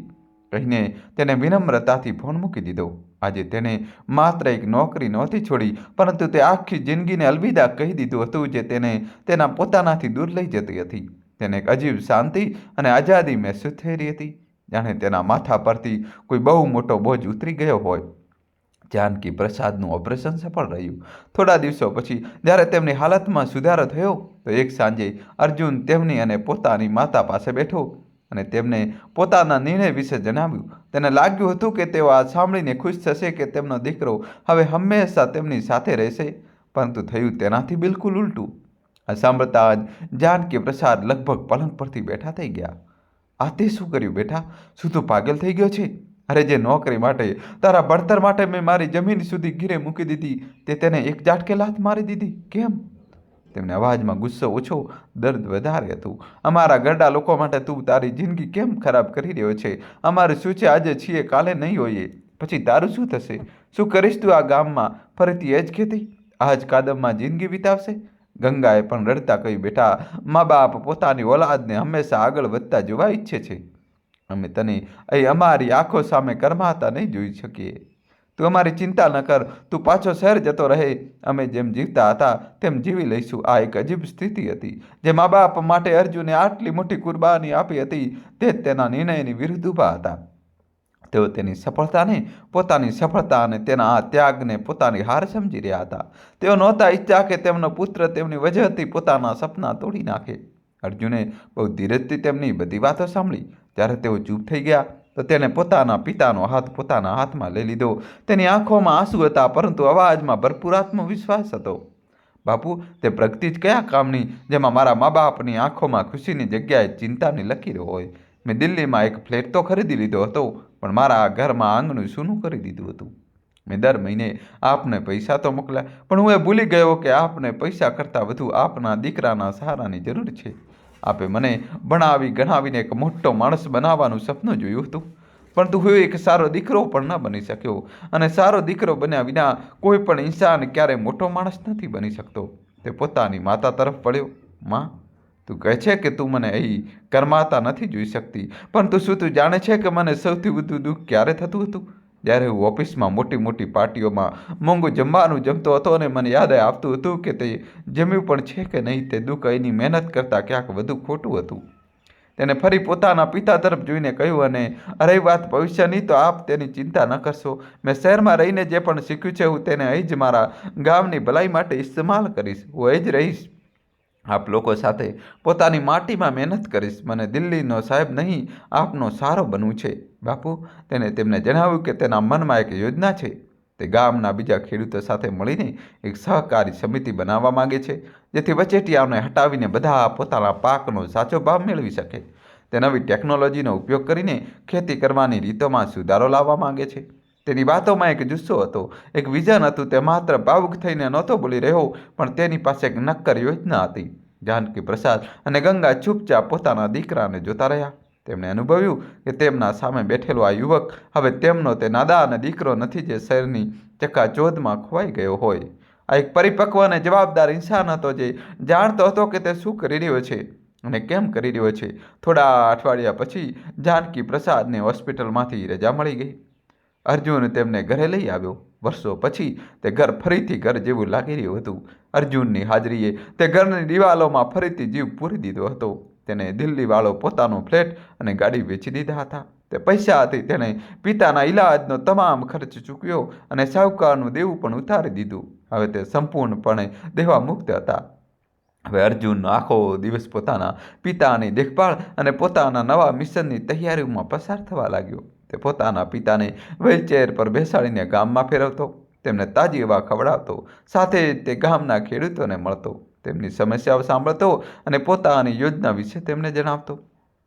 S1: કહીને તેને વિનમ્રતાથી ફોન મૂકી દીધો. આજે તેને માત્ર એક નોકરી નહોતી છોડી, પરંતુ તે આખી જિંદગીને અલવિદા કહી દીધું હતું, જે તેને તેના પોતાનાથી દૂર લઈ જતી હતી. તેને એક અજીબ શાંતિ અને આઝાદી મહેસૂસ થઈ રહી હતી, જાણે તેના માથા પરથી કોઈ બહુ મોટો બોજ ઉતરી ગયો હોય. જાનકી પ્રસાદનું ઓપરેશન સફળ રહ્યું. થોડા દિવસો પછી જ્યારે તેમની હાલતમાં સુધારો થયો, તો એક સાંજે અર્જુન તેમની અને પોતાની માતા પાસે બેઠો અને તેમને પોતાના નિર્ણય વિશે જણાવ્યું. તેને લાગ્યું હતું કે તેઓ આ સાંભળીને ખુશ થશે કે તેમનો દીકરો હવે હંમેશા તેમની સાથે રહેશે, પરંતુ થયું તેનાથી બિલકુલ ઉલટું. આ સાંભળતા જ જાનકી પ્રસાદ લગભગ પલંગ પરથી બેઠા થઈ ગયા. આ તે શું કર્યું બેટા? શું તું પાગલ થઈ ગયો છે? અરે, જે નોકરી માટે, તારા ભણતર માટે મેં મારી જમીન સુધી ગીરે મૂકી દીધી, તે તેને એક ઝાટકે લાત મારી દીધી. કેમ? તેમને અવાજમાં ગુસ્સો ઓછો, દર્દ વધારે હતું. અમારા ગરડા લોકો માટે તું તારી જિંદગી કેમ ખરાબ કરી રહ્યો છે? અમારું શું છે? આજે છીએ, કાલે નહીં હોઈએ. પછી તારું શું થશે? શું કરીશ તું આ ગામમાં? ફરીથી એ જ ખેતી, આ જ કાદવમાં જિંદગી વિતાવશે? ગંગાએ પણ રડતા કહ્યું, બેટા, મા બાપ પોતાની ઓલાદને હંમેશા આગળ વધતા જોવા ઈચ્છે છે. અમે તને અહીં અમારી આંખો સામે કરમાતા નહીં જોઈ શકીએ. તું અમારી ચિંતા ન કર. તું પાછો શહેર જતો રહે. અમે જેમ જીવતા હતા તેમ જીવી લઈશું. આ એક અજીબ સ્થિતિ હતી. જે મા બાપ માટે અર્જુને આટલી મોટી કુરબાની આપી હતી, તે જ તેના નિર્ણયની વિરુદ્ધ ઊભા હતા. તેઓ તેની સફળતાને પોતાની સફળતા અને તેના આ ત્યાગને પોતાની હાર સમજી રહ્યા હતા. તેઓ નહોતા ઈચ્છતા કે તેમનો પુત્ર તેમની વજહથી પોતાના સપના તોડી નાખે. અર્જુને બહુ ધીરજથી તેમની બધી વાતો સાંભળી. જ્યારે તેઓ ચૂપ થઈ ગયા, તો તેને પોતાના પિતાનો હાથ પોતાના હાથમાં લઈ લીધો. તેની આંખોમાં આંસુ હતા, પરંતુ અવાજમાં ભરપૂર આત્મવિશ્વાસ હતો. બાપુ, તે પ્રગતિ જ કયા કામની, જેમાં મારા મા બાપની આંખોમાં ખુશીની જગ્યાએ ચિંતાની લકીરો હોય? મેં દિલ્હીમાં એક ફ્લેટ તો ખરીદી લીધો હતો, પણ મારા ઘરમાં આંગણું સૂનું કરી દીધું હતું. મેં દર મહિને આપને પૈસા તો મોકલ્યા, પણ હું એ ભૂલી ગયો કે આપને પૈસા કરતાં વધુ આપના દીકરાના સહારાની જરૂર છે. આપે મને ભણાવી ગણાવીને એક મોટો માણસ બનાવવાનું સપનું જોયું હતું, પરંતુ હું એક સારો દીકરો પણ ન બની શક્યો. અને સારો દીકરો બન્યા વિના કોઈ પણ ઇન્સાન ક્યારે મોટો માણસ નથી બની શકતો. તે પોતાની માતા તરફ વળ્યો. માં, તું કહે છે કે તું મને અહીં કરમાતા નથી જોઈ શકતી, પરંતુ શું તું જાણે છે કે મને સૌથી વધુ દુઃખ ક્યારે થતું હતું? જ્યારે હું ઓફિસમાં મોટી મોટી પાર્ટીઓમાં મોંઘું જમવાનું જમતો હતો અને મને યાદ આવતું હતું કે તે જમ્યું પણ છે કે નહીં, તે દુઃખ એની મહેનત કરતાં ક્યાંક વધુ ખોટું હતું. તેને ફરી પોતાના પિતા તરફ જોઈને કહ્યું, અને રહી વાત ભવિષ્યની તો આપ તેની ચિંતા ન કરશો. મેં શહેરમાં રહીને જે પણ શીખ્યું છે હું તેને અહીં જ મારા ગામની ભલાઈ માટે ઇસ્તેમાલ કરીશ. હું અહીં જ રહીશ, આપ લોકો સાથે પોતાની માટીમાં મહેનત કરીશ. મને દિલ્હીનો સાહેબ નહીં, આપનો સહારો બનવું છે. બાપુ, તેમને જણાવ્યું કે તેના મનમાં એક યોજના છે. તે ગામના બીજા ખેડૂતો સાથે મળીને એક સહકારી સમિતિ બનાવવા માંગે છે, જેથી વચેટિયાઓને હટાવીને બધા પોતાના પાકનો સાચો ભાવ મેળવી શકે. તે નવી ટેકનોલોજીનો ઉપયોગ કરીને ખેતી કરવાની રીતોમાં સુધારો લાવવા માંગે છે. તેની વાતોમાં એક જુસ્સો હતો, એક વિઝન હતું. તે માત્ર ભાવુક થઈને નહોતો બોલી રહ્યો, પણ તેની પાસે એક નક્કર યોજના હતી. જાનકી પ્રસાદ અને ગંગા ચૂપચાપ પોતાના દીકરાને જોતા રહ્યા. તેમણે અનુભવ્યું કે તેમના સામે બેઠેલો આ યુવક હવે તેમનો તે નાદાન દીકરો નથી જે શહેરની ચકાચોદમાં ખોવાઈ ગયો હોય. આ એક પરિપક્વ અને જવાબદાર ઇન્સાન હતો, જે જાણતો હતો કે તે શું કરી રહ્યો છે અને કેમ કરી રહ્યો છે. થોડા અઠવાડિયા પછી જાનકી પ્રસાદને હોસ્પિટલમાંથી રજા મળી ગઈ. અર્જુન તેમને ઘરે લઈ આવ્યો. વર્ષો પછી તે ઘર ફરીથી ઘર જેવું લાગી રહ્યું હતું. અર્જુનની હાજરીએ તે ઘરની દિવાલોમાં ફરીથી જીવ પૂરી દીધો હતો. તેને દિલ્હીવાળો પોતાનો ફ્લેટ અને ગાડી વેચી દીધા હતા. તે પૈસાથી તેણે પિતાના ઈલાજનો તમામ ખર્ચ ચૂક્યો અને શાહુકારનું દેવું પણ ઉતારી દીધું. હવે તે સંપૂર્ણપણે દેવા મુક્ત હતા. હવે અર્જુનનો આખો દિવસ પોતાના પિતાની દેખભાળ અને પોતાના નવા મિશનની તૈયારીઓમાં પસાર થવા લાગ્યો. તે પોતાના પિતાને વ્હીલચેર પર બેસાડીને ગામમાં ફેરવતો, તેમને તાજી હવા ખવડાવતો, સાથે તે ગામના ખેડૂતોને મળતો, તેમની સમસ્યાઓ સાંભળતો અને પોતાની યોજના વિશે તેમને જણાવતો.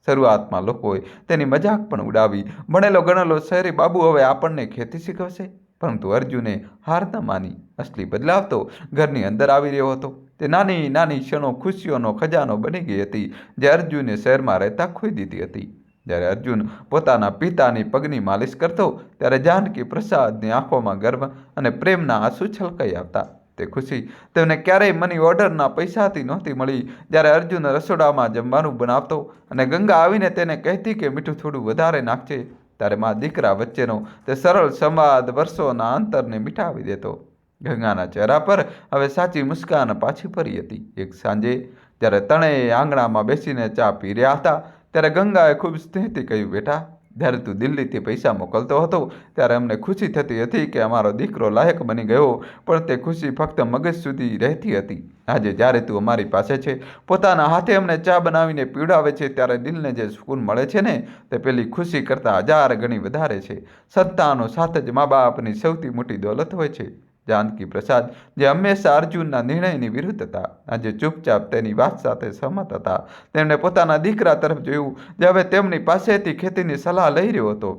S1: શરૂઆતમાં લોકોએ તેની મજાક પણ ઉડાવી. ભણેલો ગણેલો શહેરી બાબુ હવે આપણને ખેતી શીખવશે. પરંતુ અર્જુને હાર ન માની. અસલી બદલાવ તો ઘરની અંદર આવી રહ્યો હતો. તે નાની નાની ક્ષણો ખુશીઓનો ખજાનો બની ગઈ હતી, જે અર્જુને શહેરમાં રહેતા ખોઈ દીધી હતી. જ્યારે અર્જુન પોતાના પિતાની પગની માલિશ કરતો, ત્યારે જાનકી પ્રસાદની આંખોમાં ગર્વ અને પ્રેમના આંસુ છલકાઈ આવતા. તે ખુશી તેમને ક્યારેય મની ઓર્ડરના પૈસાથી નહોતી મળી. જ્યારે અર્જુન રસોડામાં જમવાનું બનાવતો અને ગંગા આવીને તેને કહેતી કે મીઠું થોડું વધારે નાખજે, ત્યારે મા દીકરા વચ્ચેનો તે સરળ સંવાદ વર્ષોના અંતરને મીઠાવી દેતો. ગંગાના ચહેરા પર હવે સાચી મુસ્કાન પાછી ફરી હતી. એક સાંજે જ્યારે ત્રણેય આંગણામાં બેસીને ચા પી રહ્યા હતા, ત્યારે ગંગાએ ખૂબ સ્નેહથી કહ્યું, બેટા, જ્યારે તું દિલ્હીથી પૈસા મોકલતો હતો ત્યારે અમને ખુશી થતી હતી કે અમારો દીકરો લાયક બની ગયો, પણ તે ખુશી ફક્ત મગજ સુધી રહેતી હતી. આજે જ્યારે તું અમારી પાસે છે, પોતાના હાથે અમને ચા બનાવીને પીવડાવે છે, ત્યારે દિલને જે સુકૂન મળે છે ને, તે પેલી ખુશી કરતાં 1000 ગણી વધારે છે. સંતાનો સાથે જ મા બાપની સૌથી મોટી દોલત હોય છે. જાનકી પ્રસાદ, જે હંમેશા અર્જુનના નિર્ણયની વિરુદ્ધ હતા, આજે ચૂપચાપ તેની વાત સાથે સહમત હતા. તેમણે પોતાના દીકરા તરફ જોયું, જે હવે તેમની પાસેથી ખેતીની સલાહ લઈ રહ્યો હતો.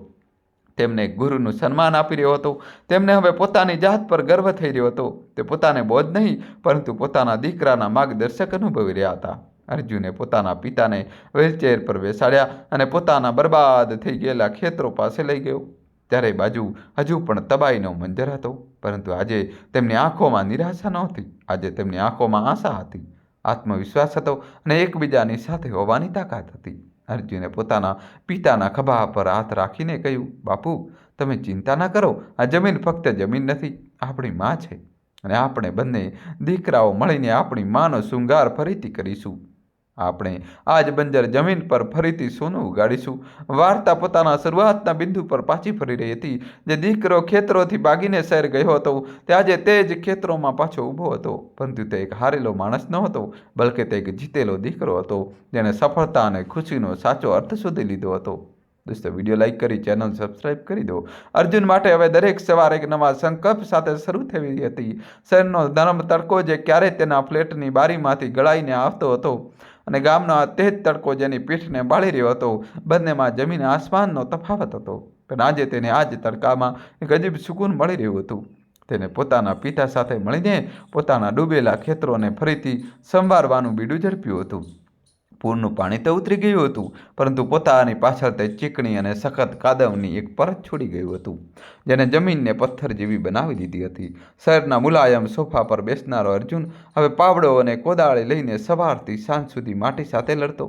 S1: તેમને એક ગુરુનું સન્માન આપી રહ્યો હતો. તેમને હવે પોતાની જાત પર ગર્વ થઈ રહ્યો હતો. તે પોતાને બોધ નહીં, પરંતુ પોતાના દીકરાના માર્ગદર્શક અનુભવી રહ્યા હતા. અર્જુને પોતાના પિતાને વ્હીલચેર પર બેસાડ્યા અને પોતાના બરબાદ થઈ ગયેલા ખેતરો પાસે લઈ ગયો. ત્યારે બાજુ હજુ પણ તબાહીનો મંજર હતો, પરંતુ આજે તેમની આંખોમાં નિરાશા નહોતી. આજે તેમની આંખોમાં આશા હતી, આત્મવિશ્વાસ હતો અને એકબીજાની સાથે હોવાની તાકાત હતી. અર્જુને પોતાના પિતાના ખભા પર હાથ રાખીને કહ્યું, બાપુ, તમે ચિંતા ન કરો. આ જમીન ફક્ત જમીન નથી, આપણી માં છે, અને આપણે બંને દીકરાઓ મળીને આપણી માનો શૃંગાર ફરીથી કરીશું. આપણે આ જ બંજર જમીન પર ફરીથી સોનું ઉગાડીશું. વાર્તા પોતાના શરૂઆતના બિંદુ પર પાછી ફરી રહી હતી. જે દીકરો ખેતરોથી ભાગીને શહેર ગયો હતો, તે આજે તે જ ખેતરોમાં પાછો ઊભો હતો. પરંતુ તે એક હારેલો માણસ નહોતો, બલકે તે એક જીતેલો દીકરો હતો, જેણે સફળતા અને ખુશીનો સાચો અર્થ શોધી લીધો હતો. દોસ્તો, વિડીયો લાઈક કરી ચેનલ સબસ્ક્રાઈબ કરી દો. અર્જુન માટે હવે દરેક સવાર એક નવા સંકલ્પ સાથે શરૂ થઈ હતી. શહેરનો નરમ તડકો જે ક્યારેય તેના ફ્લેટની બારીમાંથી ગળાઈને આવતો હતો, અને ગામનો આ તેજ તડકો જેની પીઠને બાળી રહ્યો હતો, બંનેમાં જમીન આસમાનનો તફાવત હતો. પણ આજે તેને આ જ તડકામાં એક અજીબ સુકૂન મળી રહ્યું હતું. તેને પોતાના પિતા સાથે મળીને પોતાના ડૂબેલા ખેતરોને ફરીથી સંવારવાનું બીડું ઝડપ્યું હતું. પૂરનું પાણી તો ઉતરી ગયું હતું, પરંતુ પોતાની પાછળ તે ચીકણી અને સખત કાદવની એક પરત છોડી ગયું હતું, જેને જમીનને પથ્થર જેવી બનાવી દીધી હતી. શહેરના મુલાયમ સોફા પર બેસનારો અર્જુન હવે પાવડો અને કોદાળી લઈને સવારથી સાંજ સુધી માટી સાથે લડતો.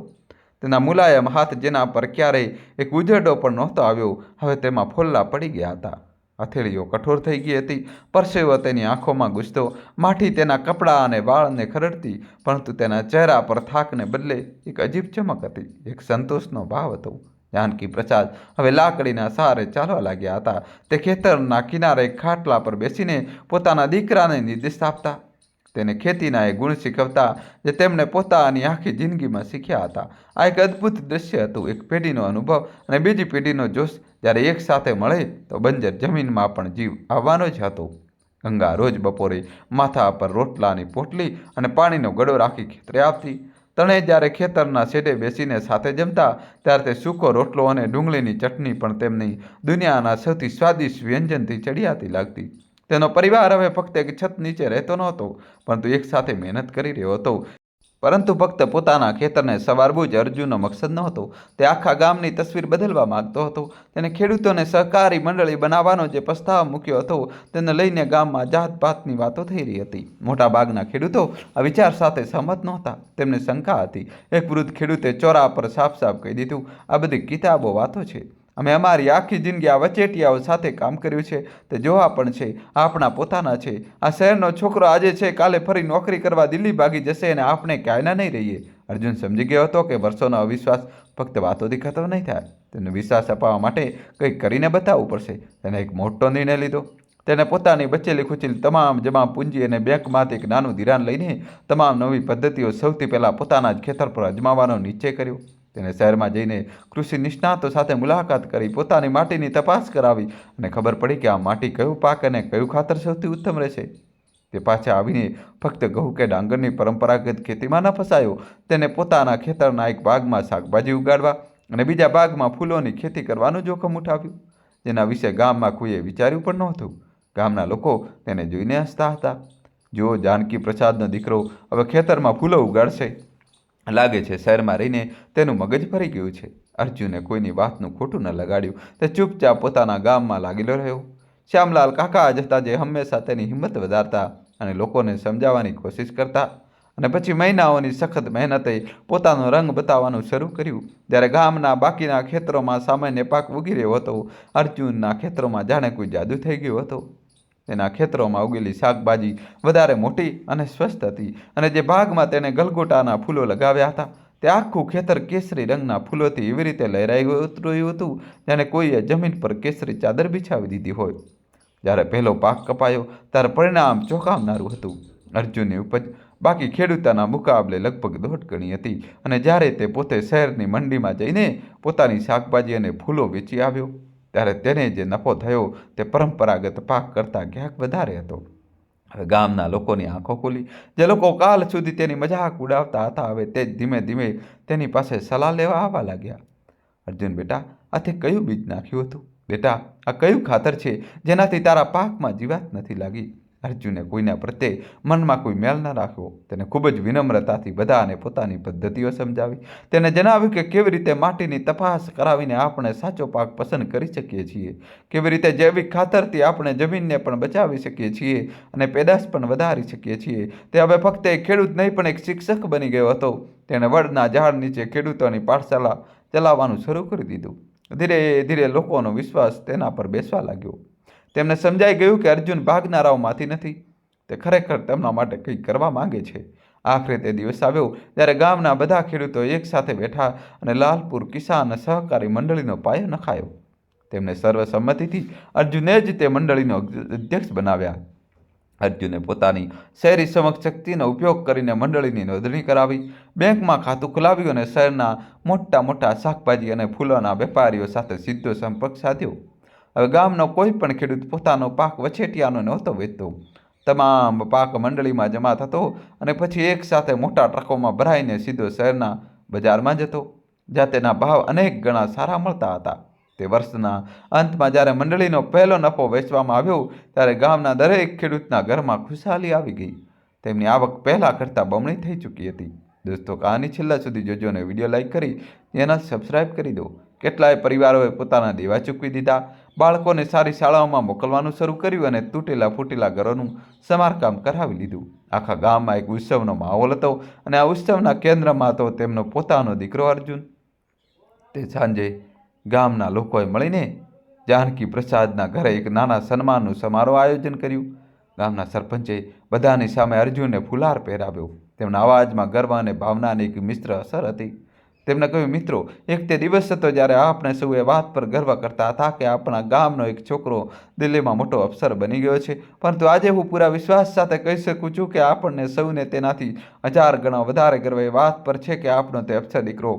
S1: તેના મુલાયમ હાથ, જેના પર ક્યારેય એક ઉજરડો પણ નહોતો આવ્યો, હવે તેમાં ફોલ્લા પડી ગયા હતા. હથેળીઓ કઠોર થઈ ગઈ હતી, પરસેવો તેની આંખોમાં ગૂંજતો, માઠી તેના કપડાં અને વાળને ખરડતી, પરંતુ તેના ચહેરા પર થાકને બદલે એક અજીબ ચમક હતી, એક સંતોષનો ભાવ હતો. જાનકી પ્રસાદ હવે લાકડીના સહારે ચાલવા લાગ્યા હતા. તે ખેતરના કિનારે ખાટલા પર બેસીને પોતાના દીકરાને નિર્દેશ આપતા, તેને ખેતીના એ ગુણ શીખવતા જે તેમણે પોતાની આખી જિંદગીમાં શીખ્યા હતા. આ એક અદ્ભુત દ્રશ્ય હતું, એક પેઢીનો અનુભવ અને બીજી પેઢીનો જોશ જ્યારે એક સાથે મળે તો બંજર જમીનમાં પણ જીવ આવવાનો જ હતો. ગંગા રોજ બપોરે માથા પર રોટલાની પોટલી અને પાણીનો ગળો રાખી ખેતરે આવતી. તણે જ્યારે ખેતરના શેડે બેસીને સાથે જમતા ત્યારે તે સૂકો રોટલો અને ડુંગળીની ચટણી પણ તેમની દુનિયાના સૌથી સ્વાદિષ્ટ વ્યંજનથી ચડિયાતી લાગતી. તેનો પરિવાર હવે ફક્ત એક છત નીચે રહેતો નહોતો, પરંતુ એક સાથે મહેનત કરી રહ્યો હતો. પરંતુ ફક્ત પોતાના ખેતરને સવારવું જ અર્જુનનો મકસદ નહોતો. તે આખા ગામની તસવીર બદલવા માંગતો હતો. તેને ખેડૂતોને સહકારી મંડળી બનાવવાનો જે પ્રસ્તાવ મૂક્યો હતો તેને લઈને ગામમાં જાતપાતની વાતો થઈ રહી હતી. મોટાભાગના ખેડૂતો આ વિચાર સાથે સહમત નહોતા. તેમને શંકા હતી. એક વૃદ્ધ ખેડૂતે ચોરા પર સાફ સાફ કહી દીધું, આ બધી કિતાબો વાતો છે. અમે અમારી આખી જિંદગી આ વચેટિયાઓ સાથે કામ કર્યું છે, તે જોવા પણ છે, આપણા પોતાના છે. આ શહેરનો છોકરો આજે છે, કાલે ફરી નોકરી કરવા દિલ્હી ભાગી જશે અને આપણે ક્યાંયના નહીં રહીએ. અર્જુન સમજી ગયો હતો કે વર્ષોનો અવિશ્વાસ ફક્ત વાતોથી ખતમ નહીં થાય. તેને વિશ્વાસ અપાવવા માટે કંઈક કરીને બતાવવું પડશે. તેને એક મોટો નિર્ણય લીધો. તેને પોતાની બચેલી ખુચેલી તમામ જમા પૂંજી અને બેંકમાંથી એક નાનું ધિરાણ લઈને તમામ નવી પદ્ધતિઓ સૌથી પહેલાં પોતાના જ ખેતર પર અજમાવવાનો નિશ્ચય કર્યો. તેને શહેરમાં જઈને કૃષિ નિષ્ણાતો સાથે મુલાકાત કરી, પોતાની માટીની તપાસ કરાવી અને ખબર પડી કે આ માટી કયું પાક અને કયું ખાતર સૌથી ઉત્તમ રહેશે. તે પાછા આવીને ફક્ત ઘઉં કે ડાંગરની પરંપરાગત ખેતીમાં ન ફસાયો. તેને પોતાના ખેતરના એક ભાગમાં શાકભાજી ઉગાડવા અને બીજા ભાગમાં ફૂલોની ખેતી કરવાનું જોખમ ઉઠાવ્યું, જેના વિશે ગામમાં કોઈએ વિચાર્યું પણ નહોતું. ગામના લોકો તેને જોઈને હસતા હતા. જો જાનકી પ્રસાદનો દીકરો હવે ખેતરમાં ફૂલો ઉગાડશે, લાગે છે શહેરમાં રહીને તેનું મગજ ભરી ગયું છે. અર્જુને કોઈની વાતનું ખોટું ન લગાડ્યું. તે ચૂપચાપ પોતાના ગામમાં લાગેલો રહ્યો. શ્યામલાલ કાકા જ હતા જે હંમેશા તેની હિંમત વધારતા અને લોકોને સમજાવવાની કોશિશ કરતા. અને પછી મહિનાઓની સખત મહેનતે પોતાનો રંગ બતાવવાનું શરૂ કર્યું. જ્યારે ગામના બાકીના ખેતરોમાં સામાન્ય પાક ઉગી રહ્યો હતો, અર્જુનના ખેતરોમાં જાણે કોઈ જાદુ થઈ ગયો હતો. તેના ખેતરોમાં ઉગેલી શાકભાજી વધારે મોટી અને સ્વસ્થ હતી, અને જે ભાગમાં તેને ગલગોટાના ફૂલો લગાવ્યા હતા તે આખું ખેતર કેસરી રંગના ફૂલોથી એવી રીતે લહેરાઈ ઉતર્યું હતું જાણે કોઈએ જમીન પર કેસરી ચાદર બિછાવી દીધી હોય. જ્યારે પહેલો પાક કપાયો ત્યારે પરિણામ ચોંકાવનારું હતું. અર્જુનની ઉપજ બાકી ખેડૂતોના મુકાબલે લગભગ 1.5 ગણી હતી, અને જ્યારે તે પોતે શહેરની મંડીમાં જઈને પોતાની શાકભાજી અને ફૂલો વેચી આવ્યો ત્યારે તેને જે નફો થયો તે પરંપરાગત પાક કરતાં ક્યાંક વધારે હતો. હવે ગામના લોકોની આંખો ખુલી. જે લોકો કાલ સુધી તેની મજાક ઉડાવતા હતા, હવે તે ધીમે ધીમે તેની પાસે સલાહ લેવા આવવા લાગ્યા. અર્જુન બેટા, આ તે કયું બીજ નાખ્યું હતું? બેટા, આ કયું ખાતર છે જેનાથી તારા પાકમાં જીવાત નથી લાગી? અર્જુને કોઈના પ્રત્યે મનમાં કોઈ મેલ ન રાખ્યો. તેને ખૂબ જ વિનમ્રતાથી બધાને પોતાની પદ્ધતિઓ સમજાવી. તેને જણાવ્યું કે કેવી રીતે માટીની તપાસ કરાવીને આપણે સાચો પાક પસંદ કરી શકીએ છીએ, કેવી રીતે જૈવિક ખાતરથી આપણે જમીનને પણ બચાવી શકીએ છીએ અને પેદાશ પણ વધારી શકીએ છીએ. તે હવે ફક્ત એક ખેડૂત નહીં પણ એક શિક્ષક બની ગયો હતો. તેણે વડના ઝાડ નીચે ખેડૂતોની પાઠશાળા ચલાવવાનું શરૂ કરી દીધું. ધીરે ધીરે લોકોનો વિશ્વાસ તેના પર બેસવા લાગ્યો. તેમને સમજાઈ ગયું કે અર્જુન ભાગનારાઓમાંથી નથી, તે ખરેખર તેમના માટે કંઈક કરવા માંગે છે. આખરે તે દિવસ આવ્યો જ્યારે ગામના બધા ખેડૂતો એક સાથે બેઠા અને લાલપુર કિસાન સહકારી મંડળીનો પાયો નખાયો. તેમને સર્વસંમતિથી અર્જુને જ તે મંડળીનો અધ્યક્ષ બનાવ્યા. અર્જુને પોતાની શહેરી સમક્ષ શક્તિનો ઉપયોગ કરીને મંડળીની નોંધણી કરાવી, બેંકમાં ખાતું ખોલાવ્યું અને શહેરના મોટા શાકભાજી અને ફૂલોના વેપારીઓ સાથે સીધો સંપર્ક સાધ્યો. હવે ગામનો કોઈ પણ ખેડૂત પોતાનો પાક વચેટિયાનો નહોતો વેચતો. તમામ પાક મંડળીમાં જમા થતો અને પછી એક સાથે મોટા ટ્રકોમાં ભરાઈને સીધો શહેરના બજારમાં જતો, જ્યાં તેના ભાવ અનેક ગણા સારા મળતા હતા. તે વર્ષના અંતમાં જ્યારે મંડળીનો પહેલો નફો વેચવામાં આવ્યો ત્યારે ગામના દરેક ખેડૂતના ઘરમાં ખુશાલી આવી ગઈ. તેમની આવક પહેલાં કરતાં બમણી થઈ ચૂકી હતી. દોસ્તો, કહાની છેલ્લા સુધી જોજો અને વિડીયો લાઈક કરી ચેનલ સબસ્ક્રાઈબ કરી દો. કેટલાય પરિવારોએ પોતાના દેવા ચૂકવી દીધા, બાળકોને સારી શાળાઓમાં મોકલવાનું શરૂ કર્યું અને તૂટેલા ફૂટેલા ઘરોનું સમારકામ કરાવી લીધું. આખા ગામમાં એક ઉત્સવનો માહોલ હતો અને આ ઉત્સવના કેન્દ્રમાં હતો તેમનો પોતાનો દીકરો અર્જુન. તે સાંજે ગામના લોકોએ મળીને જાનકી પ્રસાદના ઘરે એક નાના સન્માનનું સમારોહ આયોજન કર્યું. ગામના સરપંચે બધાની સામે અર્જુનને ફુલાર પહેરાવ્યો. તેમના અવાજમાં ગર્વ અને ભાવનાની એક મિશ્ર અસર હતી. તેમણે કહ્યું, મિત્રો, એક તે દિવસ હતો જ્યારે આપણે સૌ એ વાત પર ગર્વ કરતા હતા કે આપણા ગામનો એક છોકરો દિલ્હીમાં મોટો અફસર બની ગયો છે. પરંતુ આજે હું પૂરા વિશ્વાસ સાથે કહી શકું છું કે આપણને સૌને તેનાથી 1000 ગણો વધારે ગર્વ એ વાત પર છે કે આપણો તે અફસર દીકરો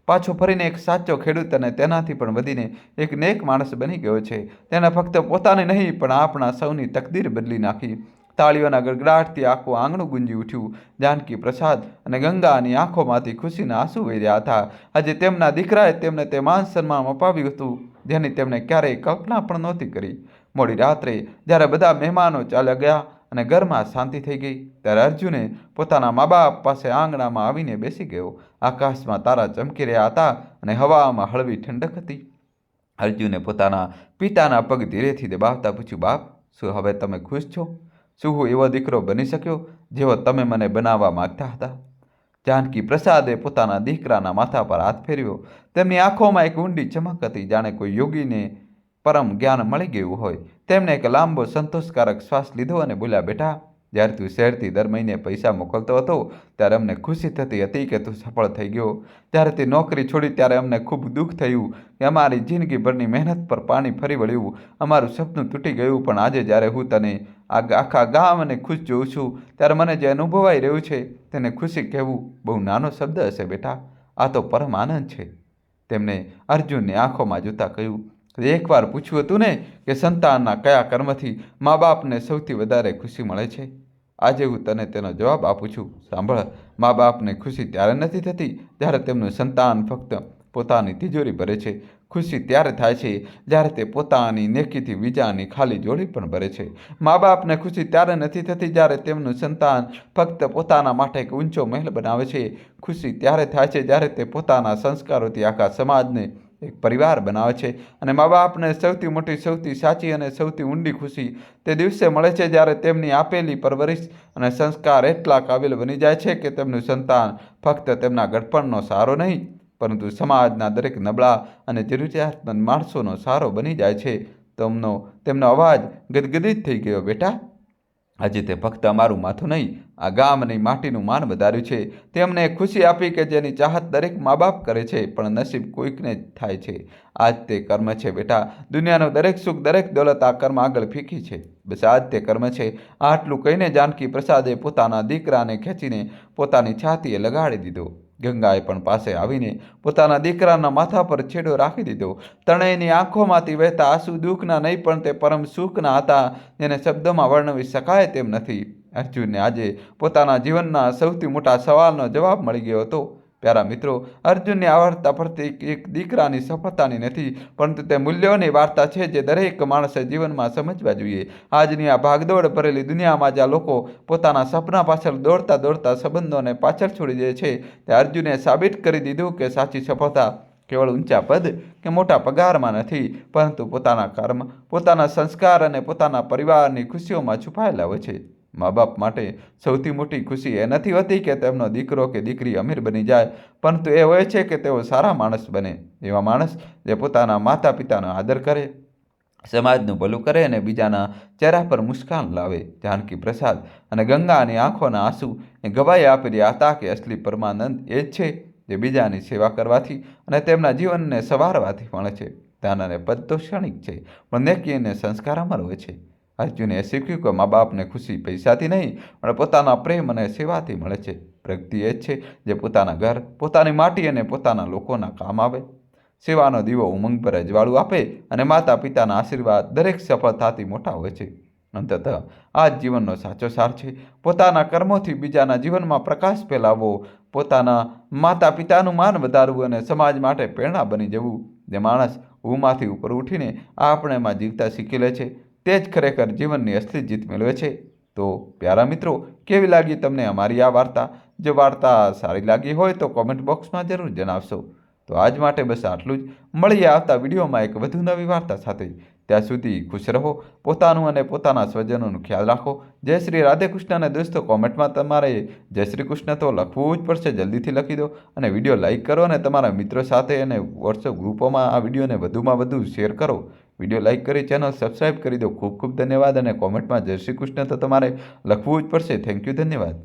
S1: પાછો ફરીને એક સાચો ખેડૂત અને તેનાથી પણ વધીને એક નેક માણસ બની ગયો છે. તેણે ફક્ત પોતાની નહીં પણ આપણા સૌની તકદીર બદલી નાખી. તાળીઓના ગડગડાટથી આખું આંગણું ગુંજી ઉઠ્યું. જાનકી પ્રસાદ અને ગંગાની આંખોમાંથી ખુશીના આંસુ વહેર્યા હતા. આજે તેમના દીકરાએ તેમને તે માન સન્માન અપાવ્યું હતું જેની તેમણે ક્યારેય કલ્પના પણ નહોતી કરી. મોડી રાત્રે જ્યારે બધા મહેમાનો ચાલ્યા ગયા અને ઘરમાં શાંતિ થઈ ગઈ, ત્યારે અર્જુને પોતાના મા બાપ પાસે આંગણામાં આવીને બેસી ગયો. આકાશમાં તારા ચમકી રહ્યા હતા અને હવામાં હળવી ઠંડક હતી. અર્જુને પોતાના પિતાના પગ ધીરેથી દબાવતા પૂછ્યું, બાપ, શું હવે તમે ખુશ છો? શું હું એવો દીકરો બની શક્યો જેવો તમે મને બનાવવા માંગતા હતા? જાનકી પ્રસાદે પોતાના દીકરાના માથા પર હાથ ફેરવ્યો. તેમની આંખોમાં એક ઊંડી ચમક હતી, જાણે કોઈ યોગીને પરમ જ્ઞાન મળી ગયું હોય. તેમણે એક લાંબો સંતોષકારક શ્વાસ લીધો અને બોલ્યા, બેટા, જ્યારે તું શહેરથી દર મહિને પૈસા મોકલતો હતો ત્યારે અમને ખુશી થતી હતી કે તું સફળ થઈ ગયો. જ્યારે તે નોકરી છોડી ત્યારે અમને ખૂબ દુઃખ થયું કે અમારી જિંદગીભરની મહેનત પર પાણી ફરી વળ્યું, અમારું સપનું તૂટી ગયું. પણ આજે જ્યારે હું તને આખા ગામને ખુશ જોઉં છું ત્યારે મને જે અનુભવાઈ રહ્યું છે તેને ખુશી કહેવું બહુ નાનો શબ્દ હશે બેટા, આ તો પરમ આનંદ છે. તેમણે અર્જુનની આંખોમાં જોતા કહ્યું, એકવાર પૂછ્યું હતું ને કે સંતાનના કયા કર્મથી મા બાપને સૌથી વધારે ખુશી મળે છે? આજે હું તને તેનો જવાબ આપું છું. સાંભળ, મા બાપને ખુશી ત્યારે નથી થતી જ્યારે તેમનું સંતાન ફક્ત પોતાની તિજોરી ભરે છે. ખુશી ત્યારે થાય છે જ્યારે તે પોતાની નેકીથી બીજાની ખાલી જોડી પણ ભરે છે. મા બાપને ખુશી ત્યારે નથી થતી જ્યારે તેમનું સંતાન ફક્ત પોતાના માટે એક ઊંચો મહેલ બનાવે છે. ખુશી ત્યારે થાય છે જ્યારે તે પોતાના સંસ્કારોથી આખા સમાજને એક પરિવાર બનાવે છે. અને મા બાપને સૌથી મોટી, સૌથી સાચી અને સૌથી ઊંડી ખુશી તે દિવસે મળે છે જ્યારે તેમની આપેલી પરવરિશ અને સંસ્કાર એટલા કાબિલ બની જાય છે કે તેમનું સંતાન ફક્ત તેમના ગડપણનો સહારો નહીં પરંતુ સમાજના દરેક નબળા અને જરૂરિયાતમંદ માણસોનો સહારો બની જાય છે. તેમનો અવાજ ગદગદિત થઈ ગયો, બેટા, આજે તે ફક્ત અમારું માથું નહીં, આ ગામની માટીનું માન વધાર્યું છે. તેમને ખુશી આપી કે જેની ચાહત દરેક મા બાપ કરે છે પણ નસીબ કોઈકને જ થાય છે. આજ તે કર્મ છે બેટા. દુનિયાનું દરેક સુખ, દરેક દોલત આ કર્મ આગળ ફીકી છે. બસ આજ તે કર્મ છે. આટલું કહીને જાનકી પ્રસાદે પોતાના દીકરાને ખેંચીને પોતાની છાતીએ લગાડી દીધો. ગંગાએ પણ પાસે આવીને પોતાના દીકરાના માથા પર છેડો રાખી દીધો. ત્રણેયની આંખોમાંથી વહેતા આંસુ દુઃખના નહીં પણ તે પરમ સુખના હતા જેને શબ્દોમાં વર્ણવી શકાય તેમ નથી. અર્જુનને આજે પોતાના જીવનના સૌથી મોટા સવાલનો જવાબ મળી ગયો હતો. પ્યારા મિત્રો, અર્જુનની આ વાર્તા ફક્ત એક દીકરાની સફળતાની નથી પરંતુ તે મૂલ્યોની વાર્તા છે જે દરેક માણસે જીવનમાં સમજવા જોઈએ. આજની આ ભાગદોડ ભરેલી દુનિયામાં જ્યાં લોકો પોતાના સપના પાછળ દોડતા દોડતા સંબંધોને પાછળ છોડી દે છે, તે અર્જુને સાબિત કરી દીધું કે સાચી સફળતા કેવળ ઊંચા પદ કે મોટા પગારમાં નથી પરંતુ પોતાના કર્મ, પોતાના સંસ્કાર અને પોતાના પરિવારની ખુશીઓમાં છુપાયેલા હોય છે. મા બાપ માટે સૌથી મોટી ખુશી એ નથી હોતી કે તેમનો દીકરો કે દીકરી અમીર બની જાય પરંતુ એ હોય છે કે તેઓ સારા માણસ બને. એવા માણસ જે પોતાના માતા પિતાનો આદર કરે, સમાજનું ભલું કરે અને બીજાના ચહેરા પર મુસ્કાન લાવે. જાનકી પ્રસાદ અને ગંગાની આંખોના આંસુ એ ગવાહી આપી રહ્યા હતા કે અસલી પરમાનંદ એ જ છે જે બીજાની સેવા કરવાથી અને તેમના જીવનને સવારવાથી મળે છે. ધન અને પદ તો ક્ષણિક છે પણ નેકી અને સંસ્કાર અમર હોય છે. અર્જુને શીખ્યું કે મા બાપને ખુશી પૈસાથી નહીં પણ પોતાના પ્રેમ અને સેવાથી મળે છે. પ્રગતિ એ જ છે જે પોતાના ઘર, પોતાની માટી અને પોતાના લોકોના કામ આવે. સેવાનો દીવો ઉમંગ પર અજવાળું આપે અને માતા પિતાના આશીર્વાદ દરેક સફળતાથી મોટા હોય છે. અંતતઃ આ જ જીવનનો સાચો સાર છે. પોતાના કર્મોથી બીજાના જીવનમાં પ્રકાશ ફેલાવવો, પોતાના માતા પિતાનું માન વધારવું અને સમાજ માટે પ્રેરણા બની જવું. જે માણસ હુંમાંથી ઉપર ઉઠીને આપણેમાં જીવતા શીખી લે છે તે જ ખરેખર જીવનની અસલી જીત મેળવે છે. તો પ્યારા મિત્રો, કેવી લાગી તમને અમારી આ વાર્તા? જો વાર્તા સારી લાગી હોય તો કોમેન્ટ બોક્સમાં જરૂર જણાવશો. તો આજ માટે બસ આટલું જ. મળીએ આવતા વિડીયોમાં એક વધુ નવી વાર્તા સાથે. ત્યાં સુધી ખુશ રહો, પોતાનું અને પોતાના સ્વજનોનું ખ્યાલ રાખો. જય શ્રી રાધે કૃષ્ણ. અને દોસ્તો, કોમેન્ટમાં તમારે જય શ્રી કૃષ્ણ તો લખવું જ પડશે, જલ્દીથી લખી દો અને વિડીયો લાઇક કરો અને તમારા મિત્રો સાથે અને વોટ્સએપ ગ્રુપોમાં આ વિડીયોને વધુમાં વધુ શેર કરો વિડીયો લાઇક કરી ચેનલ સબસ્ક્રાઈબ કરી દો. ખૂબ ખૂબ ધન્યવાદ. અને કોમેન્ટમાં જય શ્રી કૃષ્ણ તો તમારે લખવું જ પડશે. થેન્ક યુ, ધન્યવાદ.